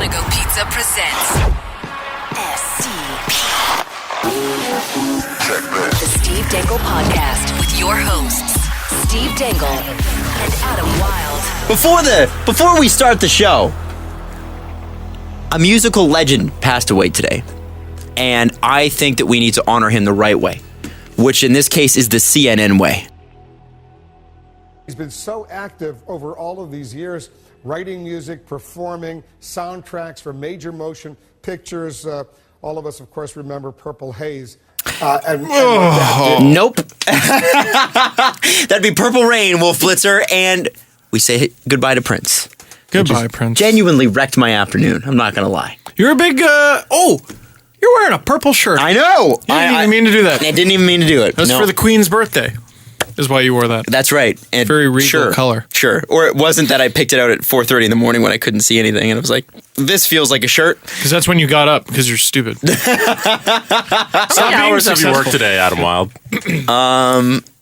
Monaco Pizza presents SCP. The Steve Dangle Podcast with your hosts, Steve Dangle and Adam Wilde. Before we start the show, a musical legend passed away today. And I think that we need to honor him the right way, which in this case is the CNN way. He's been so active over all of these years, writing music, performing, soundtracks for major motion pictures. All of us, of course, remember Purple Haze. Nope. That'd be Purple Rain, Wolf Blitzer, and we say goodbye to Prince. Goodbye, Prince. Genuinely wrecked my afternoon. I'm not going to lie. You're a big, you're wearing a purple shirt. I know. I didn't even mean to do that. I didn't even mean to do it. That's for the Queen's birthday, is why you wore that. That's right. And very regal color. Sure. Or it wasn't that I picked it out at 4:30 in the morning when I couldn't see anything, and I was like, this feels like a shirt. Because that's when you got up, because you're stupid. How many hours have you worked today, Adam Wilde?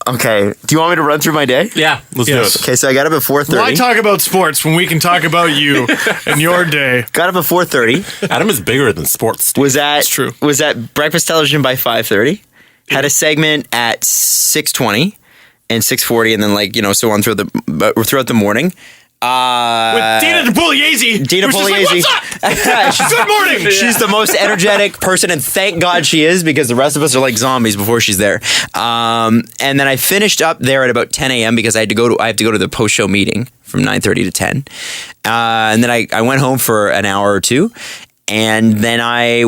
Okay. Do you want me to run through my day? Yeah, let's do it. Okay, so I got up at 4:30. Why talk about sports when we can talk about you and your day? Got up at 4:30. Adam is bigger than sports. That's true. Was at breakfast television by 5:30. Had a segment at 6:20 and 6:40, and then so on throughout the morning. With Dina Pugliese. What's up? Good morning. She's the most energetic person, and thank God she is, because the rest of us are like zombies before she's there. And then I finished up there at about 10 a.m. because I have to go to the post-show meeting from 9:30 to 10. And then I went home for an hour or two. And then I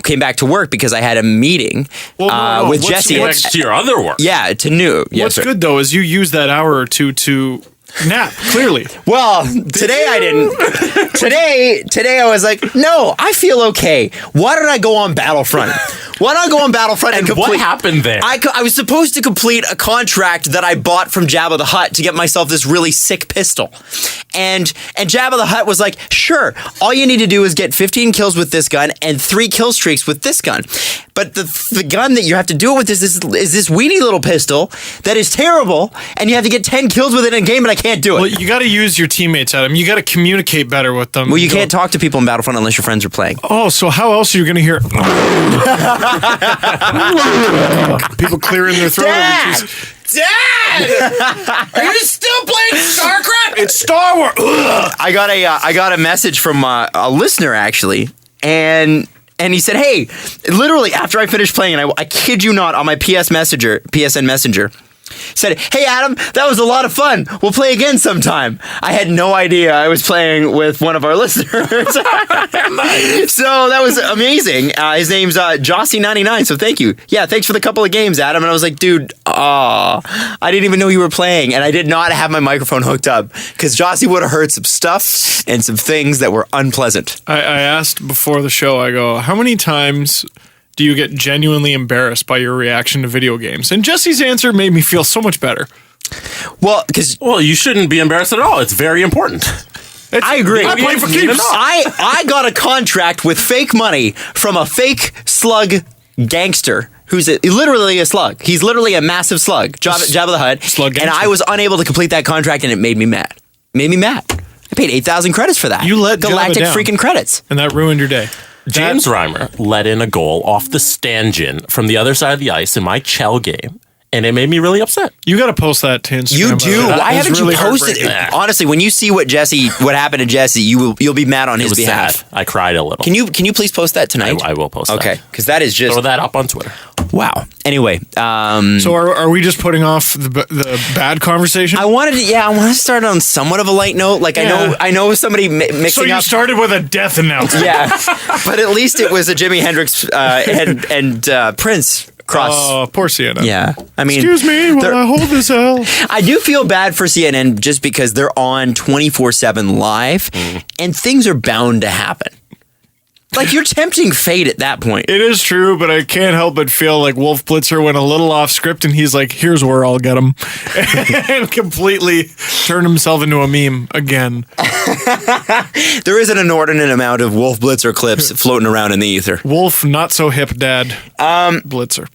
came back to work because I had a meeting with Jesse. What's to your other work? Yeah, to New. What's good, though, is you use that hour or two to nap, clearly. Well, today I didn't. Today I was like, no, I feel okay. Why don't I go on Battlefront? Why don't I go on Battlefront and complete... What happened there? I was supposed to complete a contract that I bought from Jabba the Hutt to get myself this really sick pistol. And Jabba the Hutt was like, sure, all you need to do is get 15 kills with this gun and 3 kill streaks with this gun. But the gun that you have to do it with is this weenie little pistol that is terrible, and you have to get 10 kills with it in a game, and I can't do it. Well, you got to use your teammates, Adam. You got to communicate better with them. Well, you can't talk to people in Battlefront unless your friends are playing. Oh, so how else are you going to hear people clearing their throat? Dad! Are you still playing StarCraft? It's Star Wars. I got a message from a listener, actually, and he said, hey, literally after I finished playing, and I kid you not, on my PSN Messenger, said, hey, Adam, that was a lot of fun. We'll play again sometime. I had no idea I was playing with one of our listeners. Nice. So that was amazing. His name's Jossie99, so thank you. Yeah, thanks for the couple of games, Adam. And I was like, dude, I didn't even know you were playing. And I did not have my microphone hooked up because Jossie would have heard some stuff and some things that were unpleasant. I asked before the show, I go, how many times do you get genuinely embarrassed by your reaction to video games? And Jesse's answer made me feel so much better. Well, you shouldn't be embarrassed at all. It's very important. I agree. I play for keeps. I got a contract with fake money from a fake slug gangster who's literally a slug. He's literally a massive slug, Jabba the Hutt. Slug gangster. And I was unable to complete that contract, and it made me mad. I paid 8,000 credits for that. You let Galactic Jabba down, freaking credits. and that ruined your day. James Reimer let in a goal off the stand-in from the other side of the ice in my Chell game, and it made me really upset. You got to post that to Instagram. You do. Why haven't really you posted it? heartbreaking. Honestly, when you see what happened to Jesse, you'll be mad on It his was behalf. sad. I cried a little. Can you please post that tonight? I will post that. Okay, because that is just Throw that up on Twitter. wow. Anyway, So are we just putting off the bad conversation? I want to start on somewhat of a light note. Like Yeah. I know somebody mixing so you up. started with a death announcement. Yeah, but at least it was a Jimi Hendrix and Prince cross. Oh, poor CNN. Yeah, I mean, Excuse me while I hold this L. I do feel bad for CNN just because they're on 24/7 live, and things are bound to happen. Like, you're tempting fate at that point. It is true, but I can't help but feel like Wolf Blitzer went a little off script, and he's like, here's where I'll get him. And completely turned himself into a meme again. There is an inordinate amount of Wolf Blitzer clips floating around in the ether. Wolf, not so hip dad. Blitzer.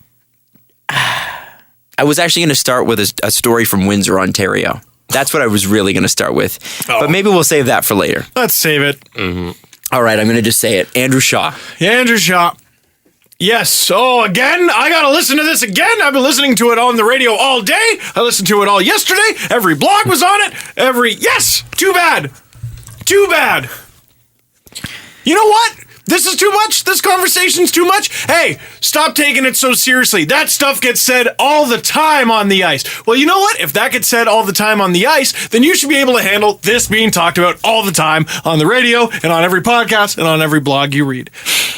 I was actually going to start with a story from Windsor, Ontario. That's what I was really going to start with. But maybe we'll save that for later. Let's save it. All right, I'm going to just say it. Andrew Shaw. Yeah, Andrew Shaw. Yes. So again, I got to listen to this again. I've been listening to it on the radio all day. I listened to it all yesterday. Every blog was on it. Yes. Too bad. Too bad. You know what? This is too much. This conversation's too much. Hey, stop taking it so seriously. That stuff gets said all the time on the ice. Well, you know what? If that gets said all the time on the ice, then you should be able to handle this being talked about all the time on the radio and on every podcast and on every blog you read.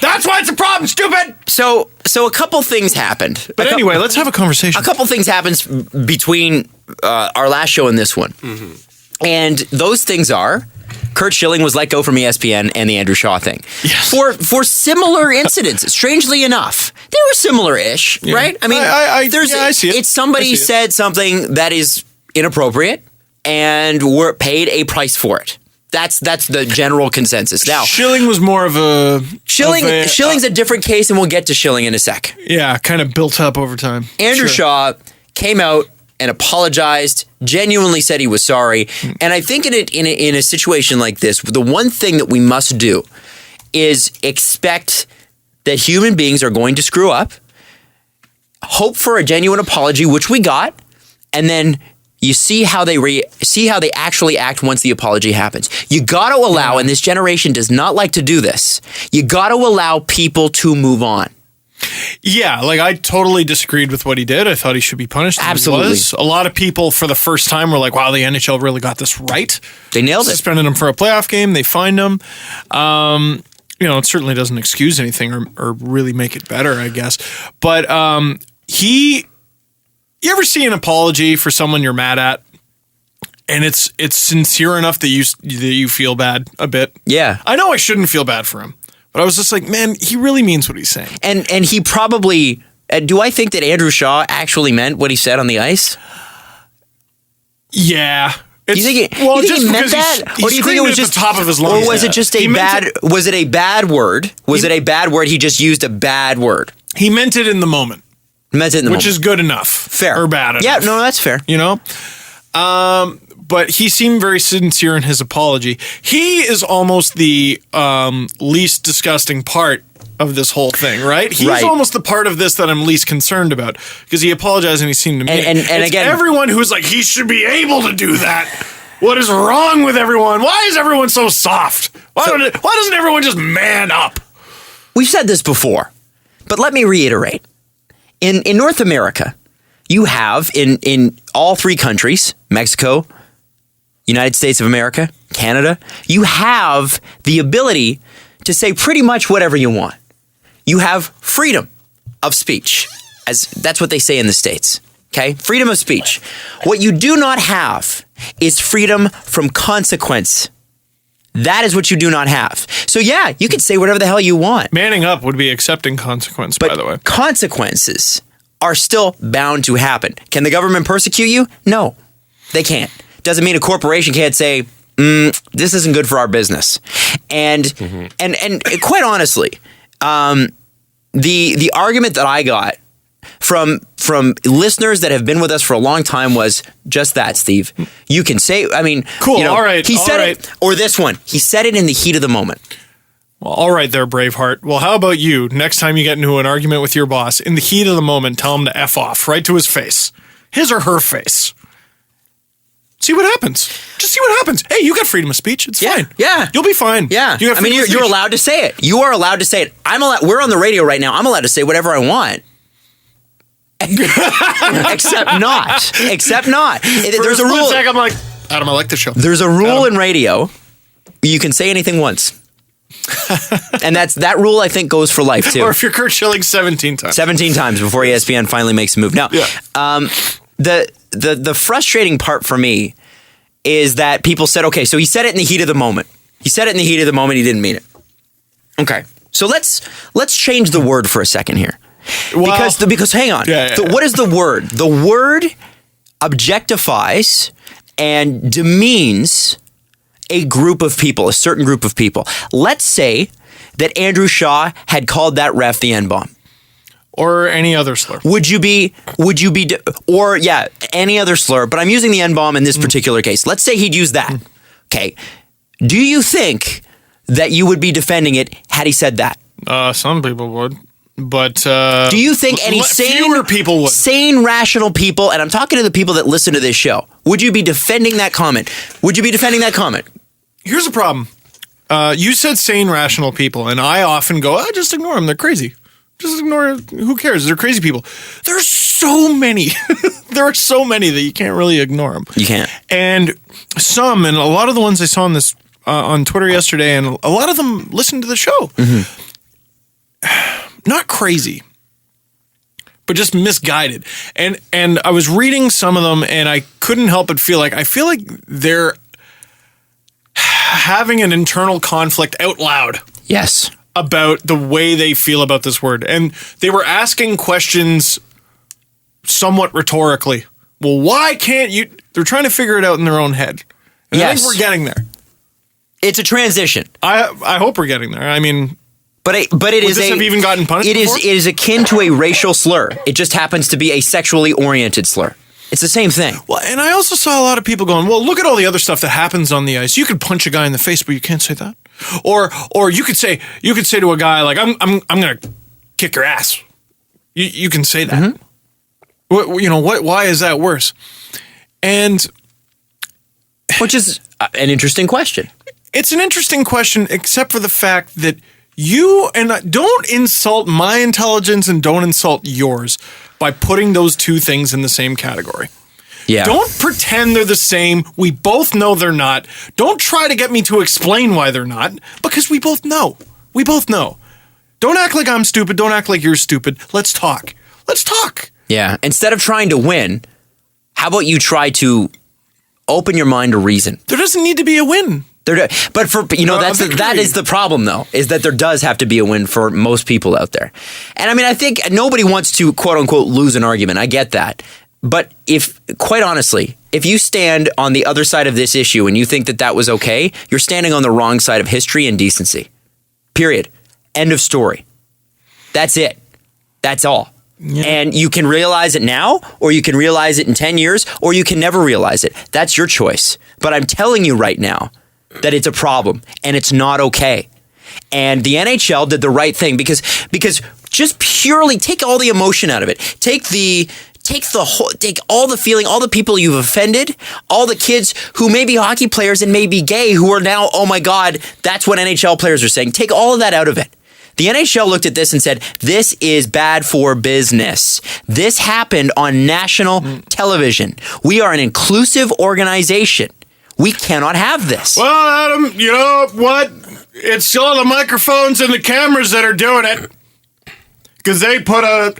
That's why it's a problem, stupid. So a couple things happened. But anyway, let's have a conversation. A couple things happened between our last show and this one. Mm-hmm. And those things are Curt Schilling was let go from ESPN and the Andrew Shaw thing. Yes. For similar incidents. Strangely enough, they were similar-ish, right? I mean, I see it. It's somebody said something that is inappropriate and were paid a price for it. That's the general consensus. Now, Schilling was more of a... Schilling's a different case, and we'll get to Schilling in a sec. Yeah, kind of built up over time. Andrew Shaw came out and apologized, genuinely said he was sorry. And I think in a situation like this, the one thing that we must do is expect that human beings are going to screw up, hope for a genuine apology, which we got, and then you see how they actually act once the apology happens. You got to allow, and this generation does not like to do this, you got to allow people to move on. Yeah, like I totally disagreed with what he did. I thought he should be punished. Absolutely. A lot of people for the first time were like, wow, the NHL really got this right. They nailed it. Suspended him for a playoff game. They fined him. It certainly doesn't excuse anything or really make it better, I guess. But you ever see an apology for someone you're mad at? And it's sincere enough that you feel bad a bit? Yeah. I know I shouldn't feel bad for him. But I was just like, man, he really means what he's saying. And he probably... do I think that Andrew Shaw actually meant what he said on the ice? Yeah. Do you think he meant that? Or do you think it was just the top of his lungs? Or was it just was it a bad word? Was it a bad word? He just used a bad word. He meant it in the moment. Which is good enough. Fair. Or bad enough. Yeah, no, that's fair. You know? But he seemed very sincere in his apology. He is almost the least disgusting part of this whole thing, right? He's almost the part of this that I'm least concerned about because he apologized and he seemed to me. And again, everyone who's like, he should be able to do that. What is wrong with everyone? Why is everyone so soft? Why doesn't everyone just man up? We've said this before, but let me reiterate. In North America, you have in all three countries, Mexico, United States of America, Canada, you have the ability to say pretty much whatever you want. You have freedom of speech, as that's what they say in the States. Okay? Freedom of speech. What you do not have is freedom from consequence. That is what you do not have. So yeah, you can say whatever the hell you want. Manning up would be accepting consequence, by the way. Consequences are still bound to happen. Can the government persecute you? No, they can't. Doesn't mean a corporation can't say, this isn't good for our business. And quite honestly, the argument that I got from listeners that have been with us for a long time was just that, Steve. You can say, cool, all right. He said it, or this one, he said it in the heat of the moment. Well, all right there, Braveheart. Well, how about you? Next time you get into an argument with your boss, in the heat of the moment, tell him to F off right to his face. His or her face. See what happens. Just see what happens. Hey, you got freedom of speech. It's fine. Yeah. You'll be fine. Yeah. You're allowed to say it. You are allowed to say it. We're on the radio right now. I'm allowed to say whatever I want. Except not. There's a rule. For a sec, I'm like, Adam, I like the show. There's a rule in radio. You can say anything once. And that rule, I think, goes for life, too. Or if you're Curt Schilling 17 times. 17 times before ESPN finally makes a move. Now, the frustrating part for me is that people said, okay, so he said it in the heat of the moment. He He didn't mean it. Okay, so let's change the word for a second here. Well, because hang on. What is the word? The word objectifies and demeans a group of people, a certain group of people. Let's say that Andrew Shaw had called that ref the N-bomb. Or any other slur. Any other slur, but I'm using the N-bomb in this particular case. Let's say he'd use that. Okay. Do you think that you would be defending it had he said that? Some people would. But do you think any fewer people would? Sane, rational people, and I'm talking to the people that listen to this show, would you be defending that comment? Would you be defending that comment? Here's the problem. You said sane, rational people, and I often go, just ignore them. They're crazy. Just ignore it. Who cares? They're crazy people. There's so many. There are so many that you can't really ignore them. You can't. And a lot of the ones I saw on this on Twitter yesterday, and a lot of them listened to the show. Mm-hmm. Not crazy, but just misguided. And I was reading some of them, and I couldn't help but feel like they're having an internal conflict out loud. Yes. About the way they feel about this word. And they were asking questions somewhat rhetorically. Well, why can't you? They're trying to figure it out in their own head. And yes. I think we're getting there. It's a transition. I hope we're getting there. I mean... But it is have even gotten punished before? It is akin to a racial slur. It just happens to be a sexually oriented slur. It's the same thing. Well, and I also saw a lot of people going, well, look at all the other stuff that happens on the ice. You could punch a guy in the face, but you can't say that. Or you could say to a guy like, I'm going to kick your ass. You can say that. Mm-hmm. Why is that worse? And which is an interesting question. It's an interesting question, except for the fact that you and I don't insult my intelligence and don't insult yours by putting those two things in the same category. Yeah. Don't pretend they're the same. We both know they're not. Don't try to get me to explain why they're not, because we both know. We both know. Don't act like I'm stupid. Don't act like you're stupid. Let's talk. Let's talk. Yeah. Instead of trying to win, how about you try to open your mind to reason? There doesn't need to be a win. But for that is the problem though, is that there does have to be a win for most people out there. And I mean, I think nobody wants to quote unquote lose an argument. I get that. But quite honestly, if you stand on the other side of this issue and you think that was okay, you're standing on the wrong side of history and decency. Period. End of story. That's it. That's all. Yeah. And you can realize it now, or you can realize it in 10 years, or you can never realize it. That's your choice. But I'm telling you right now, that it's a problem and it's not okay. And the NHL did the right thing because just purely take all the emotion out of it. Take all the feeling, all the people you've offended, all the kids who may be hockey players and may be gay who are now, oh my God, that's what NHL players are saying. Take all of that out of it. The NHL looked at this and said, this is bad for business. This happened on national television. We are an inclusive organization. We cannot have this. Well, Adam, you know what? It's all the microphones and the cameras that are doing it. Because they put a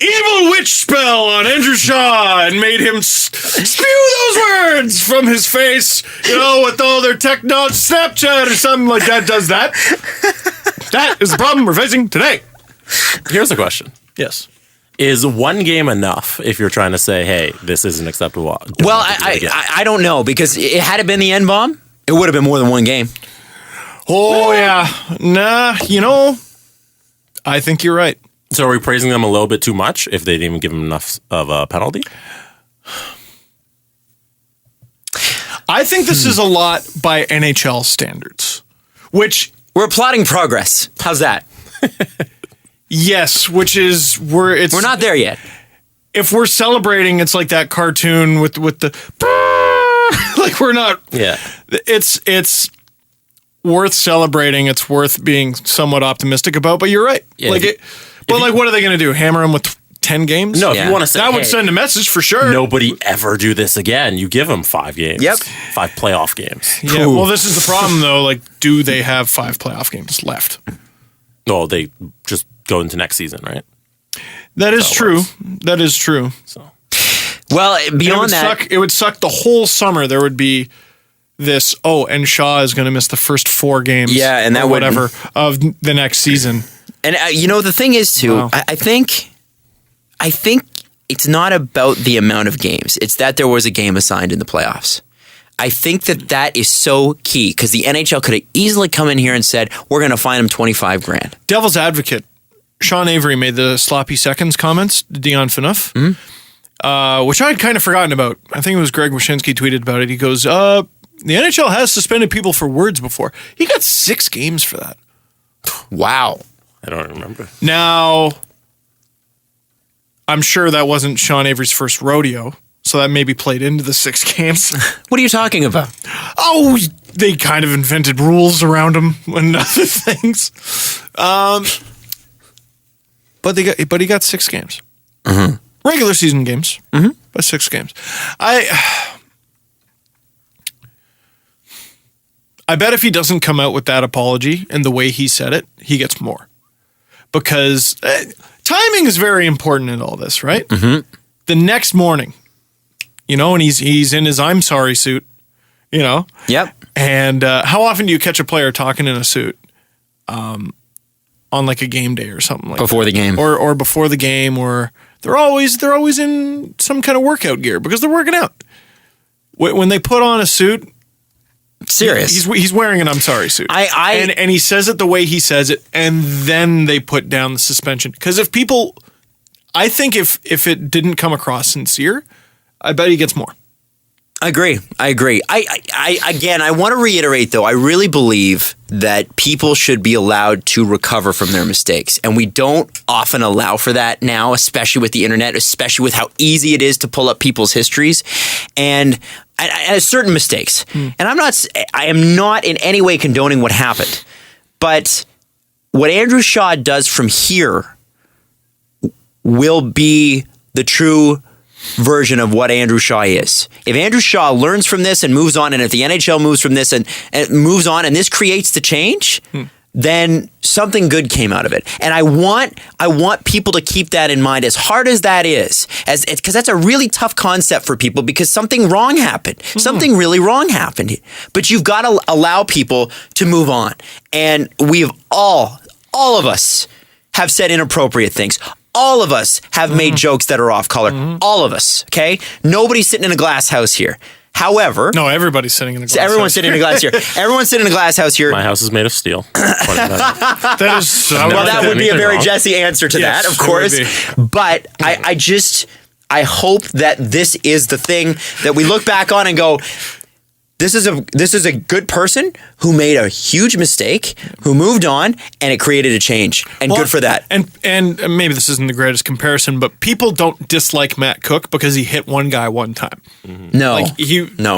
evil witch spell on Andrew Shaw and made him spew those words from his face, with all their technology, Snapchat or something like that does that. That is the problem we're facing today. Here's a question. Yes. Is one game enough if you're trying to say, hey, this isn't acceptable? Well, I don't know, because had it been the N-bomb, it would have been more than one game. Oh, yeah. Nah, I think you're right. So are we praising them a little bit too much if they didn't even give them enough of a penalty? I think this is a lot by NHL standards, which... We're applauding progress. How's that? Yes, which is we're not there yet. If we're celebrating, it's like that cartoon with the like we're not. Yeah, it's worth celebrating. It's worth being somewhat optimistic about. But you're right. Yeah, what are they going to do? Hammer them with 10 games? No, if you want to say that would send a message for sure. Nobody ever do this again. You give them 5 games. Yep, 5 playoff games. Yeah. Well, this is the problem though. Like, do they have 5 playoff games left? No, they just go into next season, right? That is true. That is true. So, well, beyond that, it would suck the whole summer. There would be this. Oh, and Shaw is going to miss the first 4 games. Yeah, and that whatever of the next season. And the thing is too. Wow. I think it's not about the amount of games. It's that there was a game assigned in the playoffs. I think that is so key, because the NHL could have easily come in here and said, we're going to fine him $25,000. Devil's advocate. Sean Avery made the sloppy seconds comments to Dion Phaneuf, which I had kind of forgotten about. I think it was Greg Wyshynski tweeted about it. He goes, The NHL has suspended people for words before. He got 6 games for that. Wow. I don't remember. Now, I'm sure that wasn't Sean Avery's first rodeo, so that maybe played into the 6 games. What are you talking about? Oh, they kind of invented rules around him and other things. But he got 6 games. Mm-hmm. Regular season games, but 6 games. I bet if he doesn't come out with that apology and the way he said it, he gets more. Because timing is very important in all this, right? Mm-hmm. The next morning, and he's in his I'm sorry suit, Yep. And how often do you catch a player talking in a suit on like a game day or something like Before that? the game. Or before the game, or they're always in some kind of workout gear because they're working out. When they put on a suit, serious. He's wearing an I'm sorry suit. And he says it the way he says it, and then they put down the suspension. Because I think if it didn't come across sincere, I bet he gets more. I agree. I want to reiterate, though, I really believe that people should be allowed to recover from their mistakes. And we don't often allow for that now, especially with the internet, especially with how easy it is to pull up people's histories and certain mistakes. And I am not in any way condoning what happened. But what Andrew Shaw does from here will be the true version of what Andrew Shaw is. If Andrew Shaw learns from this and moves on, and if the NHL moves from this and moves on, and this creates the change, then something good came out of it. And I want people to keep that in mind, as hard as that is, because that's a really tough concept for people, because something wrong happened. Something really wrong happened. But you've got to allow people to move on. And we've all of us have said inappropriate things. All of us have made jokes that are off color. All of us, okay? Nobody's sitting in a glass house here. However... No, everybody's sitting in a glass house. Everyone's sitting in a glass here. Everyone's sitting in a glass house here. My house is made of steel. That would be a very Jesse answer to that, of course. But I hope that this is the thing that we look back on and go, this is a good person who made a huge mistake, who moved on, and it created a change. And good for that. And maybe this isn't the greatest comparison, but people don't dislike Matt Cook because he hit one guy one time. No.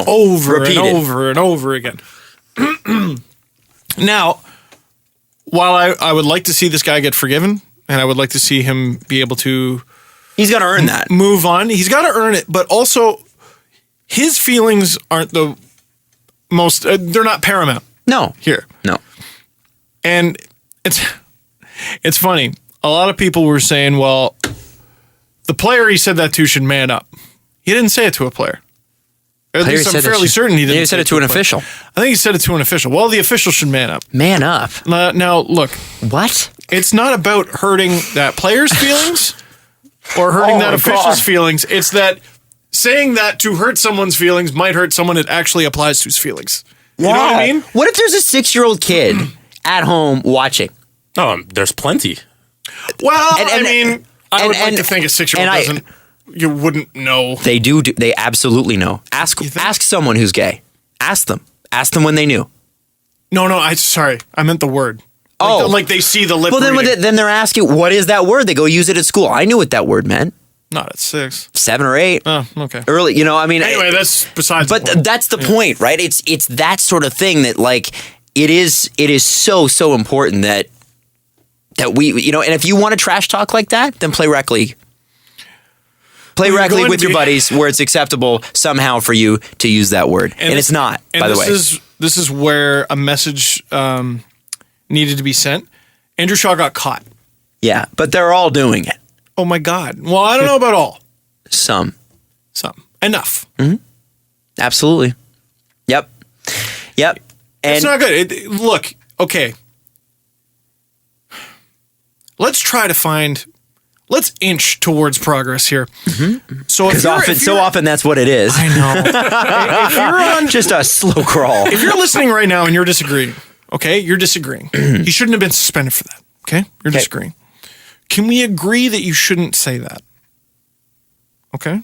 Over Repeated. and over and over again. Now, while I would like to see this guy get forgiven, and I would like to see him be able to... He's going to earn that. Move on. He's got to earn it, but also his feelings aren't the most... they're not paramount. No. Here. No. And it's funny. A lot of people were saying, well, the player he said that to should man up. He didn't say it to a player. At least I'm fairly certain he didn't. He said it to an official. I think he said it to an official. Well, the official should man up. Man up? Now, look. What? It's not about hurting that player's feelings or hurting that official's feelings. It's that saying that to hurt someone's feelings might hurt someone it actually applies to's feelings. You know what I mean? What if there's a 6-year-old kid at home watching? Oh, there's plenty. Well, I would like to think a 6-year-old doesn't... You wouldn't know. They do. They absolutely know. Ask someone who's gay. Ask them. Ask them when they knew. No. Sorry. I meant the word. Like they see the lip reading. Well, then they're asking, what is that word? They go use it at school. I knew what that word meant. Not at 6. 7 or 8. Oh, okay. Early, Anyway, that's besides the point. But that's the point, right? It's that sort of thing that, like, it is so important that we, and if you want to trash talk like that, then play rec league. Play rec league with your buddies where it's acceptable somehow for you to use that word. And it's not, by the way. This is where a message needed to be sent. Andrew Shaw got caught. Yeah, but they're all doing it. Oh, my God. Well, I don't know about all. Some. Enough. Mm-hmm. Absolutely. Yep. And it's not good. Look, okay. Let's try to find... Let's inch towards progress here. Mm-hmm. So often that's what it is. I know. If you're on just a slow crawl. If you're listening right now and you're disagreeing, okay, you're disagreeing. He shouldn't have been suspended for that. Okay, you're disagreeing. Can we agree that you shouldn't say that? Okay.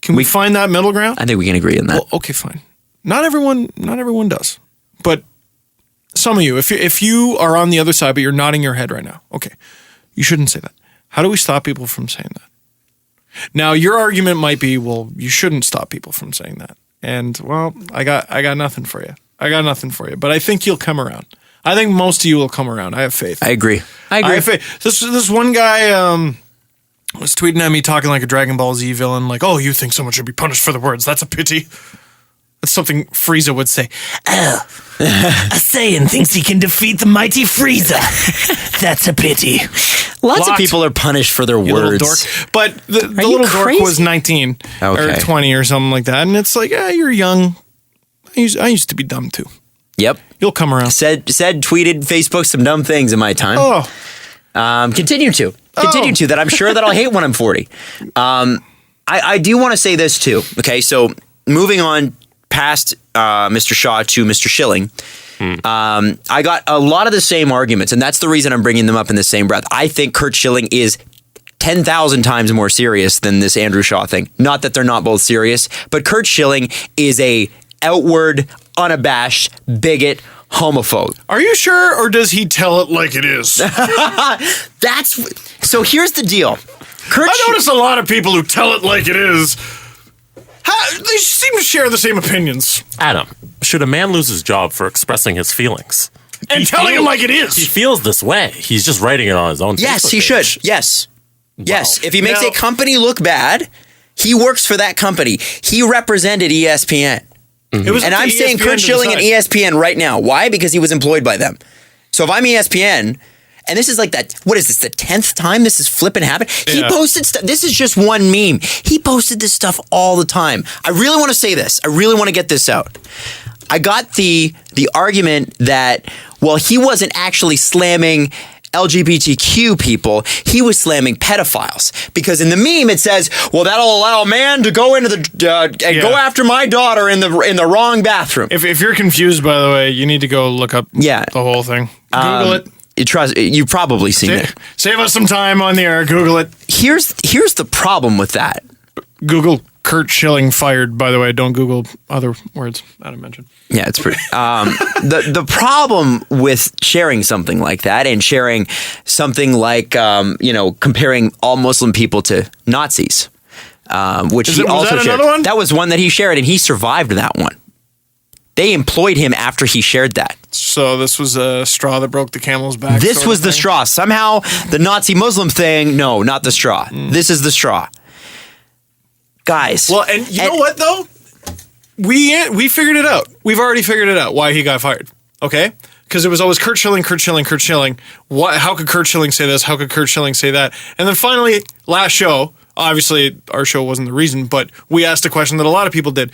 Can we find that middle ground? I think we can agree on that. Well, okay, fine. Not everyone does. But some of you, if you are on the other side, but you're nodding your head right now, okay, you shouldn't say that. How do we stop people from saying that? Now, your argument might be, well, you shouldn't stop people from saying that. And, well, I got nothing for you. But I think you'll come around. I think most of you will come around. I have faith. I agree. I have faith. This one guy was tweeting at me talking like a Dragon Ball Z villain, like, oh, you think someone should be punished for the words. That's a pity. That's something Frieza would say. Oh, a Saiyan thinks he can defeat the mighty Frieza. That's a pity. Lots of people are punished for their words. Little dork. But the little dork was 19 or 20 or something like that. And it's like, you're young. I used to be dumb too. Yep. You'll come around. Said, tweeted, Facebook some dumb things in my time. Continue to. That I'm sure that I'll hate when I'm 40. I do want to say this too. Okay, so moving on past Mr. Shaw to Mr. Schilling, I got a lot of the same arguments, and that's the reason I'm bringing them up in the same breath. I think Curt Schilling is 10,000 times more serious than this Andrew Shaw thing. Not that they're not both serious, but Curt Schilling is a outward, unabashed bigot, homophobe. Are you sure, or does he tell it like it is? So here's the deal. I notice a lot of people who tell it like it is. They seem to share the same opinions. Adam, should a man lose his job for expressing his feelings? And telling it like it is. He feels this way. He's just writing it on his own. Yes, Facebook he page. should. Yes. Wow. Yes. If he makes a company look bad, he works for that company. He represented ESPN. Mm-hmm. And I'm saying Curt Schilling and ESPN right now. Why? Because he was employed by them. So if I'm ESPN, and this is like that, what is this, the 10th time this is flipping happened? He posted stuff. This is just one meme. He posted this stuff all the time. I really want to say this. I really want to get this out. I got the argument that, well, he wasn't actually slamming LGBTQ people, he was slamming pedophiles. Because in the meme it says, well, that'll allow a man to go into the go after my daughter in the wrong bathroom. If you're confused, by the way, you need to go look up the whole thing. Google it. You've probably seen it. Save us some time on the air. Google it. Here's the problem with that. Google Curt Schilling fired, by the way. Don't Google other words Adam mentioned. Yeah, it's pretty. The problem with sharing something like that and sharing something like, comparing all Muslim people to Nazis, which he also shared. One? That was one that he shared, and he survived that one. They employed him after he shared that. So this was a straw that broke the camel's back? This was the straw. Somehow the Nazi Muslim thing, no, not the straw. This is the straw. Guys. Well, and you know what, though? We figured it out. We've already figured it out why he got fired. Okay? Because it was always Curt Schilling, Curt Schilling, Curt Schilling. How could Curt Schilling say this? How could Curt Schilling say that? And then finally, last show, obviously our show wasn't the reason, but we asked a question that a lot of people did.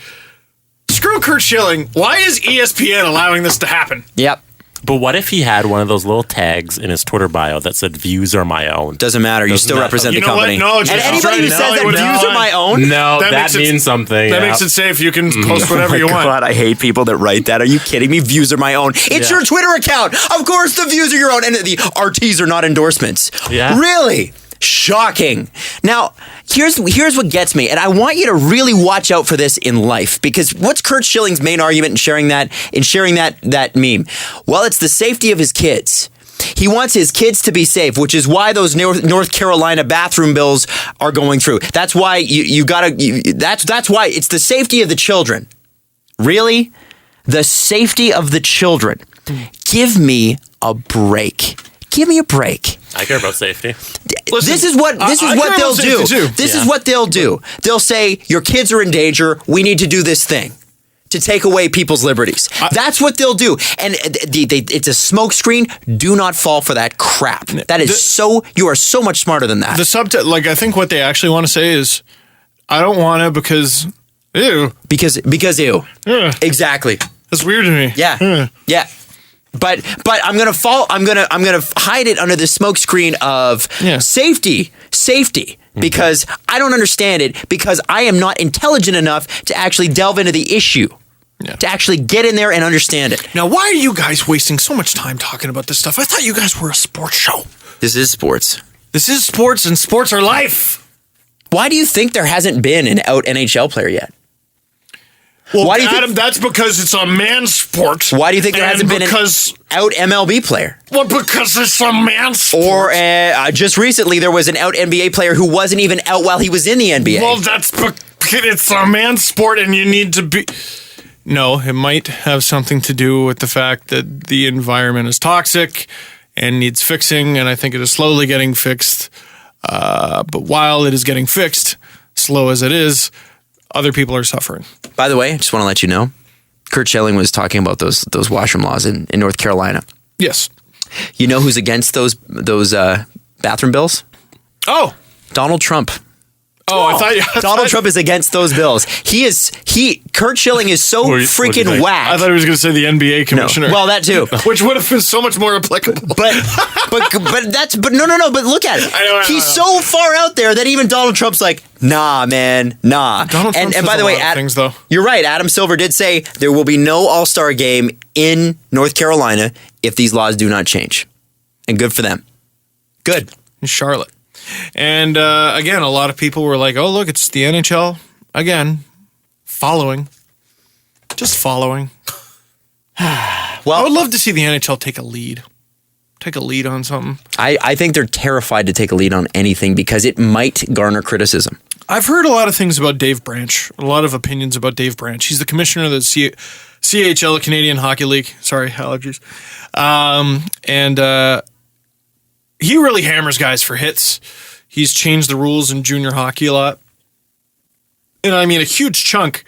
Screw Curt Schilling. Why is ESPN allowing this to happen? Yep. But what if he had one of those little tags in his Twitter bio that said "Views are my own"? Doesn't matter. You still represent the company. No, and anybody who says that views are my own, that means something. That makes it safe. You can post whatever you want. God, I hate people that write that. Are you kidding me? Views are my own. It's your Twitter account. Of course, the views are your own, and the RTs are not endorsements. Yeah. Really? Shocking. Now, here's what gets me, and I want you to really watch out for this in life, because what's Curt Schilling's main argument in sharing that meme? Well, it's the safety of his kids. He wants his kids to be safe, which is why those North Carolina bathroom bills are going through. That's why that's why it's the safety of the children. Really? The safety of the children. Give me a break. Give me a break. I care about safety. Listen, this is what they'll do. This is what they'll do. They'll say, your kids are in danger. We need to do this thing to take away people's liberties. That's what they'll do. And it's a smokescreen. Do not fall for that crap. That is you are so much smarter than that. The subtext, I think what they actually want to say is, I don't want to because ew. Because ew. Yeah. Exactly. That's weird to me. Yeah. Yeah. But I'm gonna hide it under the smokescreen of safety, because I don't understand it, because I am not intelligent enough to actually delve into the issue, to actually get in there and understand it. Now, why are you guys wasting so much time talking about this stuff? I thought you guys were a sports show. This is sports. This is sports, and sports are life. Why do you think there hasn't been an out NHL player yet? Well, Why do you Adam, that's because it's a man's sport. Why do you think there hasn't been an because out MLB player? Well, because it's a man's sport. Or just recently, there was an out NBA player who wasn't even out while he was in the NBA. Well, it's a man's sport, and you need to be. No, it might have something to do with the fact that the environment is toxic and needs fixing, and I think it is slowly getting fixed. But while it is getting fixed, slow as it is, other people are suffering. By the way, I just want to let you know, Kurt Schilling was talking about those washroom laws in North Carolina. Yes. You know who's against those bathroom bills? Oh. Donald Trump. Oh, I thought Donald Trump is against those bills. Kurt Schilling is so freaking whack. I thought he was going to say the NBA commissioner. No. Well, that too. Which would have been so much more applicable. But no. But look at it. I know. He's so far out there that even Donald Trump's like, nah, man, nah. Donald Trump and by the way, things, though. You're right. Adam Silver did say there will be no All-Star game in North Carolina if these laws do not change. And good for them. Good. In Charlotte. And again, a lot of people were like, oh, look, it's the NHL. Again, following. Just following. Well, I would love to see the NHL take a lead. Take a lead on something. I think they're terrified to take a lead on anything because it might garner criticism. I've heard a lot of things about Dave Branch. A lot of opinions about Dave Branch. He's the commissioner of the CHL, the Canadian Hockey League. Sorry, allergies. He really hammers guys for hits. He's changed the rules in junior hockey a lot. And I mean, a huge chunk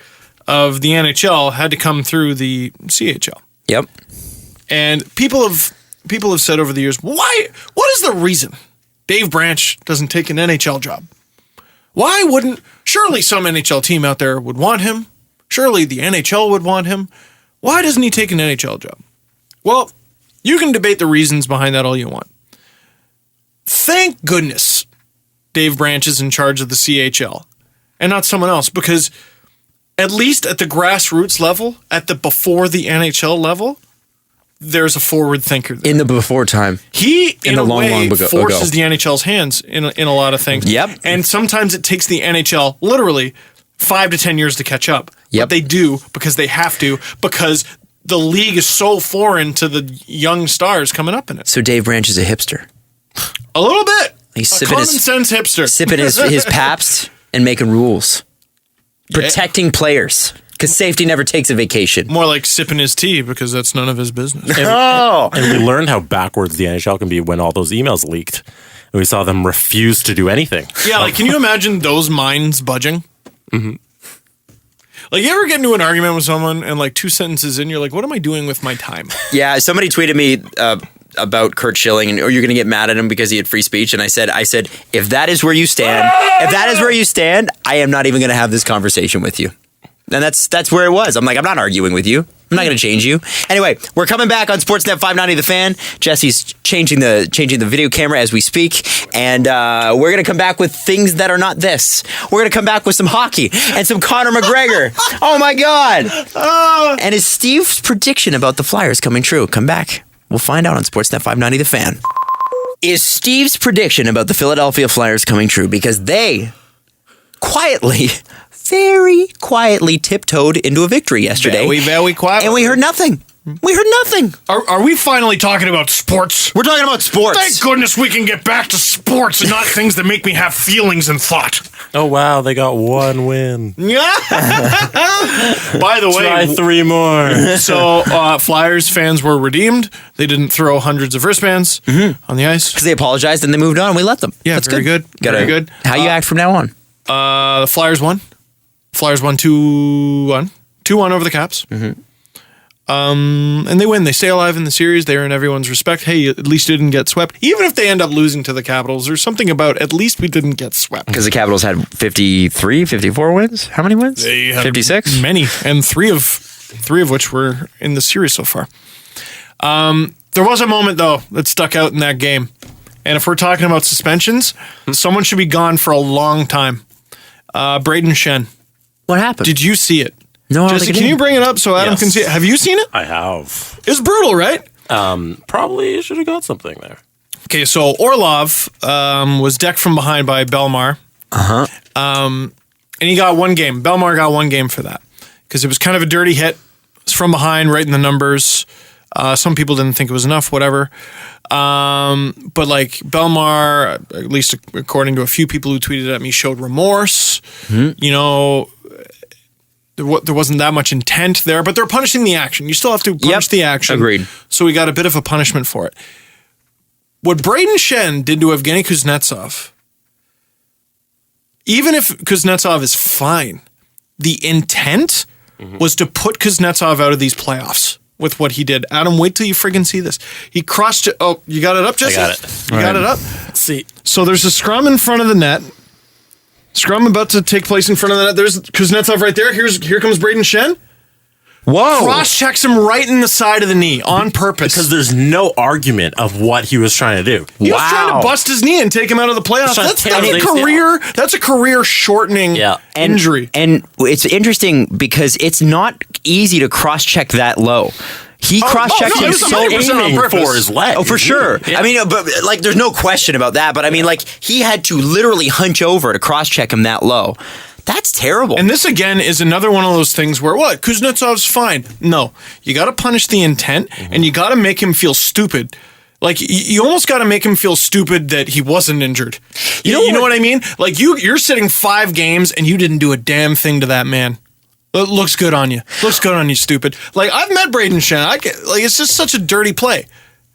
of the NHL had to come through the CHL. Yep. And people have said over the years, what is the reason Dave Branch doesn't take an NHL job? Why wouldn't, surely some NHL team out there would want him. Surely the NHL would want him. Why doesn't he take an NHL job? Well, you can debate the reasons behind that all you want. Thank goodness Dave Branch is in charge of the CHL and not someone else, because at least at the grassroots level, at the before the NHL level, there's a forward thinker there. In the before time. He, in a long way, ago. forces the NHL's hands in a lot of things. Yep. And sometimes it takes the NHL literally 5 to 10 years to catch up. Yep. But they do because they have to, because the league is so foreign to the young stars coming up in it. So Dave Branch is a hipster. A little bit. He's a sipping common sense hipster. Sipping his Pabst and making rules. Protecting players. Because safety never takes a vacation. More like sipping his tea, because that's none of his business. Oh! And we learned how backwards the NHL can be when all those emails leaked. And we saw them refuse to do anything. Yeah, like, can you imagine those minds budging? Mm-hmm. Like, you ever get into an argument with someone and, like, 2 sentences in, you're like, what am I doing with my time? Yeah, somebody tweeted me about Kurt Schilling, and you're going to get mad at him because he had free speech. And I said, if that is where you stand, I am not even going to have this conversation with you. And that's where it was. I'm like, I'm not arguing with you. I'm not going to change you. Anyway, we're coming back on Sportsnet 590 The Fan. Jesse's changing the video camera as we speak, and we're going to come back with things that are not this. We're going to come back with some hockey and some Conor McGregor. Oh my God! And is Steve's prediction about the Flyers coming true? Come back. We'll find out on Sportsnet 590 The Fan. Is Steve's prediction about the Philadelphia Flyers coming true? Because they very quietly tiptoed into a victory yesterday. Very quietly. And we heard nothing. Are we finally talking about sports? We're talking about sports. Thank goodness we can get back to sports and not things that make me have feelings and thought. Oh, wow, they got 1 win. By the way, Try 3 more. So Flyers fans were redeemed. They didn't throw hundreds of wristbands on the ice. Because they apologized and they moved on. We let them. Yeah, That's very good. Very good. How you act from now on? The Flyers won. Flyers won 2-1. 2-1 over the Caps. Mm-hmm. And they win. They stay alive in the series. They earn everyone's respect. Hey, at least you didn't get swept. Even if they end up losing to the Capitals, there's something about at least we didn't get swept. Because the Capitals had 53, 54 wins? How many wins? They had 56? Many. And three of which were in the series so far. There was a moment, though, that stuck out in that game. And if we're talking about suspensions, someone should be gone for a long time. Braden Shen. What happened? Did you see it? No, I don't Jesse, think I can did. you bring it up so Adam can see it? Have you seen it? I have. It's brutal, right? Probably should have got something there. Okay, so Orlov was decked from behind by Belmar. And he got 1 game. Belmar got 1 game for that. because it was kind of a dirty hit. It's from behind, right in the numbers. Some people didn't think it was enough, whatever. But like Belmar, at least according to a few people who tweeted at me, showed remorse. You know, there wasn't that much intent there, but they're punishing the action. You still have to punish the action. Agreed. So we got a bit of a punishment for it. What Braden Shen did to Evgeny Kuznetsov, even if Kuznetsov is fine, the intent was to put Kuznetsov out of these playoffs with what he did. Adam, wait till you friggin' see this. He crossed it. Oh, you got it up, Jesse? I got it. You got it up? Let's see. So there's a scrum in front of the net. Scrum about to take place in front of the net. There's Kuznetsov right there. Here comes Braden Shen. Whoa. Cross-checks him right in the side of the knee on purpose. Because there's no argument of what he was trying to do. He was trying to bust his knee and take him out of the playoffs. That's a career-shortening injury. And it's interesting because it's not easy to cross-check that low. He cross-checked him so aiming for his leg. Oh, for sure. Yeah. I mean, but like, there's no question about that. But I mean, like, he had to literally hunch over to cross-check him that low. That's terrible. And this, again, is another one of those things where, what, Kuznetsov's fine. No, you got to punish the intent, and you got to make him feel stupid. Like, you almost got to make him feel stupid that he wasn't injured. You know what I mean? Like, you're sitting 5 games, and you didn't do a damn thing to that man. It looks good on you. Looks good on you, stupid. Like, I've met Braden Shen. It's just such a dirty play.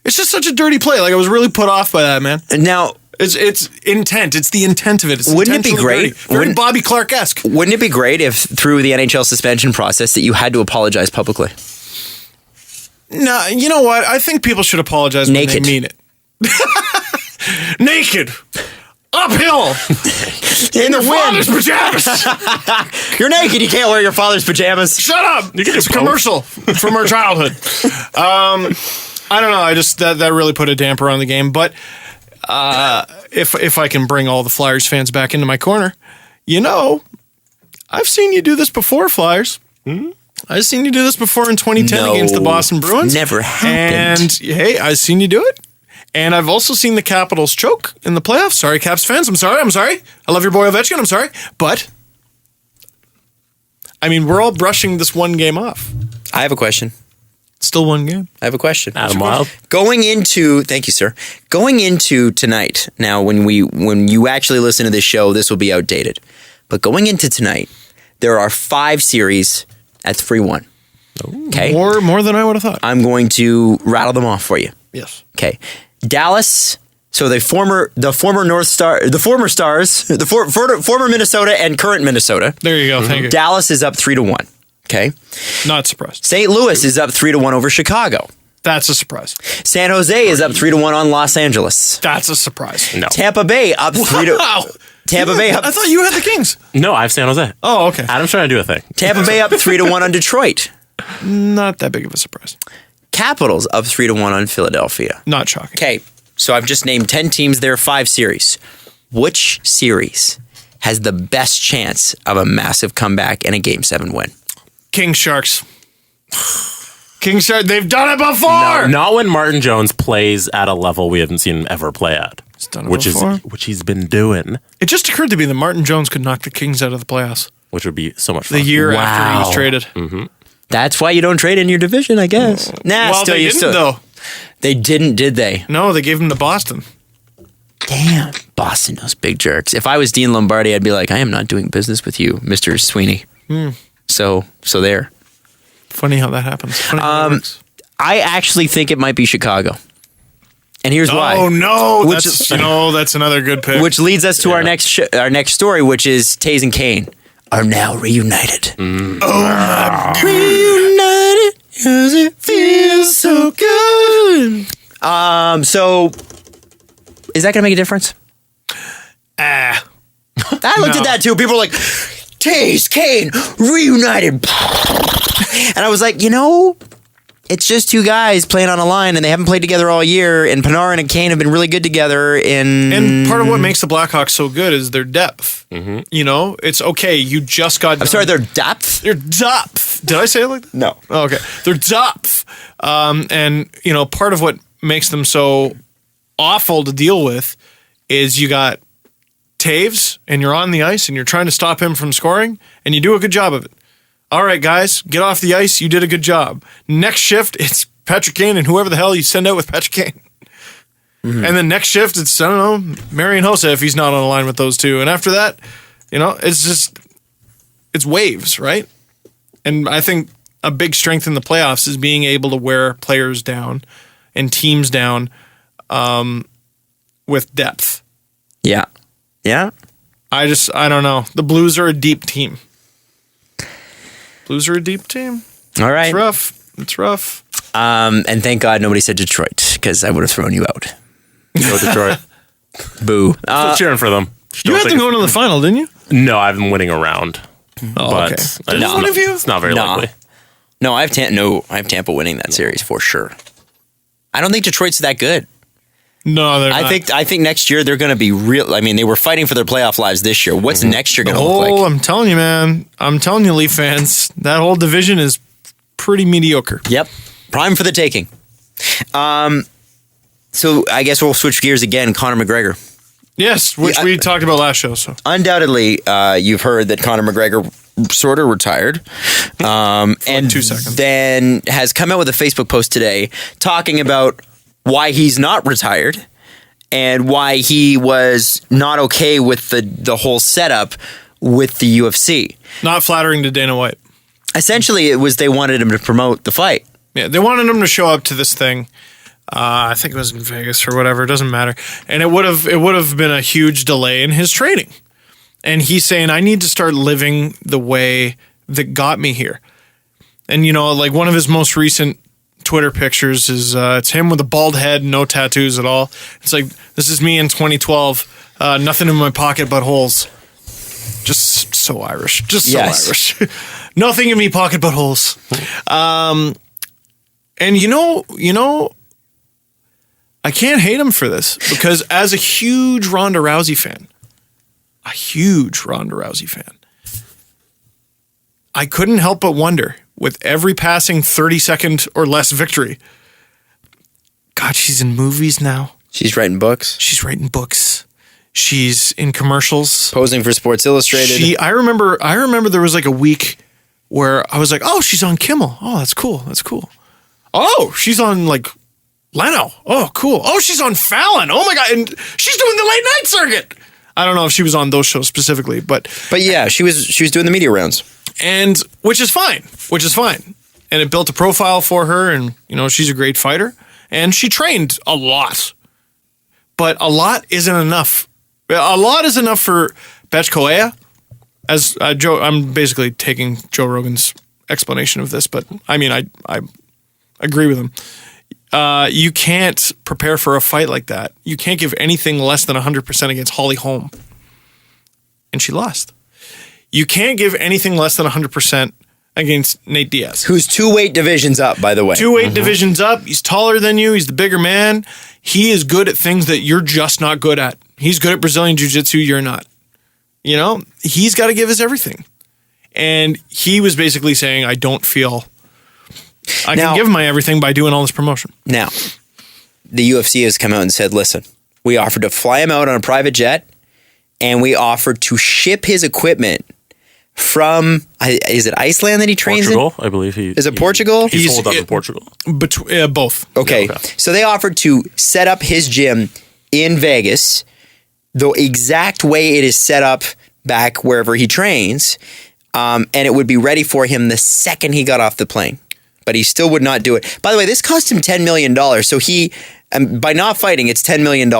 It's just such a dirty play. Like, I was really put off by that, man. Now... It's intent. It's the intent of it. Wouldn't it be great? Very Bobby Clark-esque. Wouldn't it be great if through the NHL suspension process that you had to apologize publicly? No, you know what? I think people should apologize when they mean it. Naked. Uphill. In the father's pajamas. You're naked. You can't wear your father's pajamas. Shut up. It's a commercial from our childhood. I don't know. I just that really put a damper on the game. But if I can bring all the Flyers fans back into my corner, you know, I've seen you do this before, Flyers. I've seen you do this before in 2010 against the Boston Bruins. Never happened. And hey, I've seen you do it. And I've also seen the Capitals choke in the playoffs. Sorry, Caps fans. I'm sorry. I love your boy Ovechkin. I'm sorry. But, I mean, we're all brushing this one game off. I have a question. It's still one game. I have a question. Adam Wild. Thank you, sir. Going into tonight, now when you actually listen to this show, this will be outdated. But going into tonight, there are 5 series at 3-1. Okay? More than I would have thought. I'm going to rattle them off for you. Yes. Okay. Dallas, so the former North Star, the former Stars, former Minnesota and current Minnesota. There you go. Thank you. Dallas is up 3-1. Okay. Not surprised. St. Louis is up 3-1 over Chicago. That's a surprise. San Jose is up 3-1 on Los Angeles. That's a surprise. No. Tampa Bay up 3-1. Wow. Tampa Bay up. I thought you had the Kings. No, I have San Jose. Oh, okay. Adam's trying to do a thing. Tampa Bay up 3-1 on Detroit. Not that big of a surprise. Capitals up 3-1 on Philadelphia. Not shocking. Okay, so I've just named 10 teams. There are 5 series. Which series has the best chance of a massive comeback and a Game 7 win? King Sharks. King Sharks, they've done it before! No, not when Martin Jones plays at a level we haven't seen him ever play at. He's done it before. Which he's been doing. It just occurred to me that Martin Jones could knock the Kings out of the playoffs. Which would be so much fun. The year after he was traded. Mm-hmm. That's why you don't trade in your division, I guess. They didn't, though. They didn't, did they? No, they gave him to Boston. Damn. Boston, those big jerks. If I was Dean Lombardi, I'd be like, I am not doing business with you, Mr. Sweeney. So there. Funny how that happens. Funny how that works. I actually think it might be Chicago. And here's why. Oh, no. That's another good pick. Which leads us to our next story, which is Taze and Kane are now reunited. Oh, my God. Reunited because it feels so good. So, is that going to make a difference? I looked at that too. People were like, Taze, Kane, reunited. And I was like, it's just 2 guys playing on a line, and they haven't played together all year. And Panarin and Kane have been really good together. And part of what makes the Blackhawks so good is their depth. Mm-hmm. It's okay. You just got. I'm sorry, their depth. Their depth. Did I say it like that? No. Oh, okay. Their depth. And part of what makes them so awful to deal with is you got Taves, and you're on the ice, and you're trying to stop him from scoring, and you do a good job of it. all right, guys, get off the ice. You did a good job. Next shift, it's Patrick Kane and whoever the hell you send out with Patrick Kane. And then next shift, it's, I don't know, Marian Hossa if he's not on the line with those two. And after that, it's waves, right? And I think a big strength in the playoffs is being able to wear players down and teams down with depth. Yeah. Yeah. I don't know. The Blues are a deep team. All right. It's rough. And thank God nobody said Detroit, because I would have thrown you out. Go Detroit. Boo. Still cheering for them. You had them going to the final, didn't you? No, I've been winning a round. Oh, but okay. One of you? It's not very likely. No, I have Tampa winning that series for sure. I don't think Detroit's that good. No, they're not. I think next year they're going to be real. I mean, they were fighting for their playoff lives this year. What's next year going to look like? I'm telling you, man. I'm telling you, Leaf fans, that whole division is pretty mediocre. Yep. Prime for the taking. So I guess we'll switch gears again. Conor McGregor. Yes, which we talked about last show. So undoubtedly, you've heard that Conor McGregor sort of retired, and 2 seconds. Then has come out with a Facebook post today talking about why he's not retired and why he was not okay with the whole setup with the UFC. Not flattering to Dana White. Essentially, it was they wanted him to promote the fight. Yeah, they wanted him to show up to this thing. I think it was in Vegas or whatever. It doesn't matter. And it would have been a huge delay in his training. And he's saying, I need to start living the way that got me here. And, like one of his most recent Twitter pictures is it's him with a bald head, no tattoos at all. It's like, this is me in 2012. Nothing in my pocket but holes. Just so Irish. So Irish. Nothing in me pocket but holes. And I can't hate him for this because as a huge Ronda Rousey fan, I couldn't help but wonder with every passing 30-second or less victory. God, she's in movies now. She's writing books. She's in commercials. Posing for Sports Illustrated. I remember there was like a week where I was like, oh, she's on Kimmel. Oh, that's cool. Oh, she's on like Leno. Oh, cool. Oh, she's on Fallon. Oh my God. And she's doing the late night circuit. I don't know if she was on those shows specifically, but yeah, she was doing the media rounds. And which is fine. And it built a profile for her, and she's a great fighter. And she trained a lot. But a lot isn't enough. A lot is enough for Betch Koea. As Joe, I'm basically taking Joe Rogan's explanation of this, but I mean, I agree with him. You can't prepare for a fight like that. You can't give anything less than 100% against Holly Holm. And she lost. You can't give anything less than 100% against Nate Diaz. Who's 2 weight divisions up, by the way. 2 weight divisions up. He's taller than you. He's the bigger man. He is good at things that you're just not good at. He's good at Brazilian Jiu-Jitsu. You're not. He's got to give us everything. And he was basically saying, I don't feel I can give my everything by doing all this promotion. Now, the UFC has come out and said, listen, we offered to fly him out on a private jet, and we offered to ship his equipment from, is it Iceland that he trains Portugal, in? I believe Is it Portugal? He's holed up in Portugal. Both. Okay. So they offered to set up his gym in Vegas, the exact way it is set up back wherever he trains, and it would be ready for him the second he got off the plane. But he still would not do it. By the way, this cost him $10 million. So he, by not fighting, it's $10 million.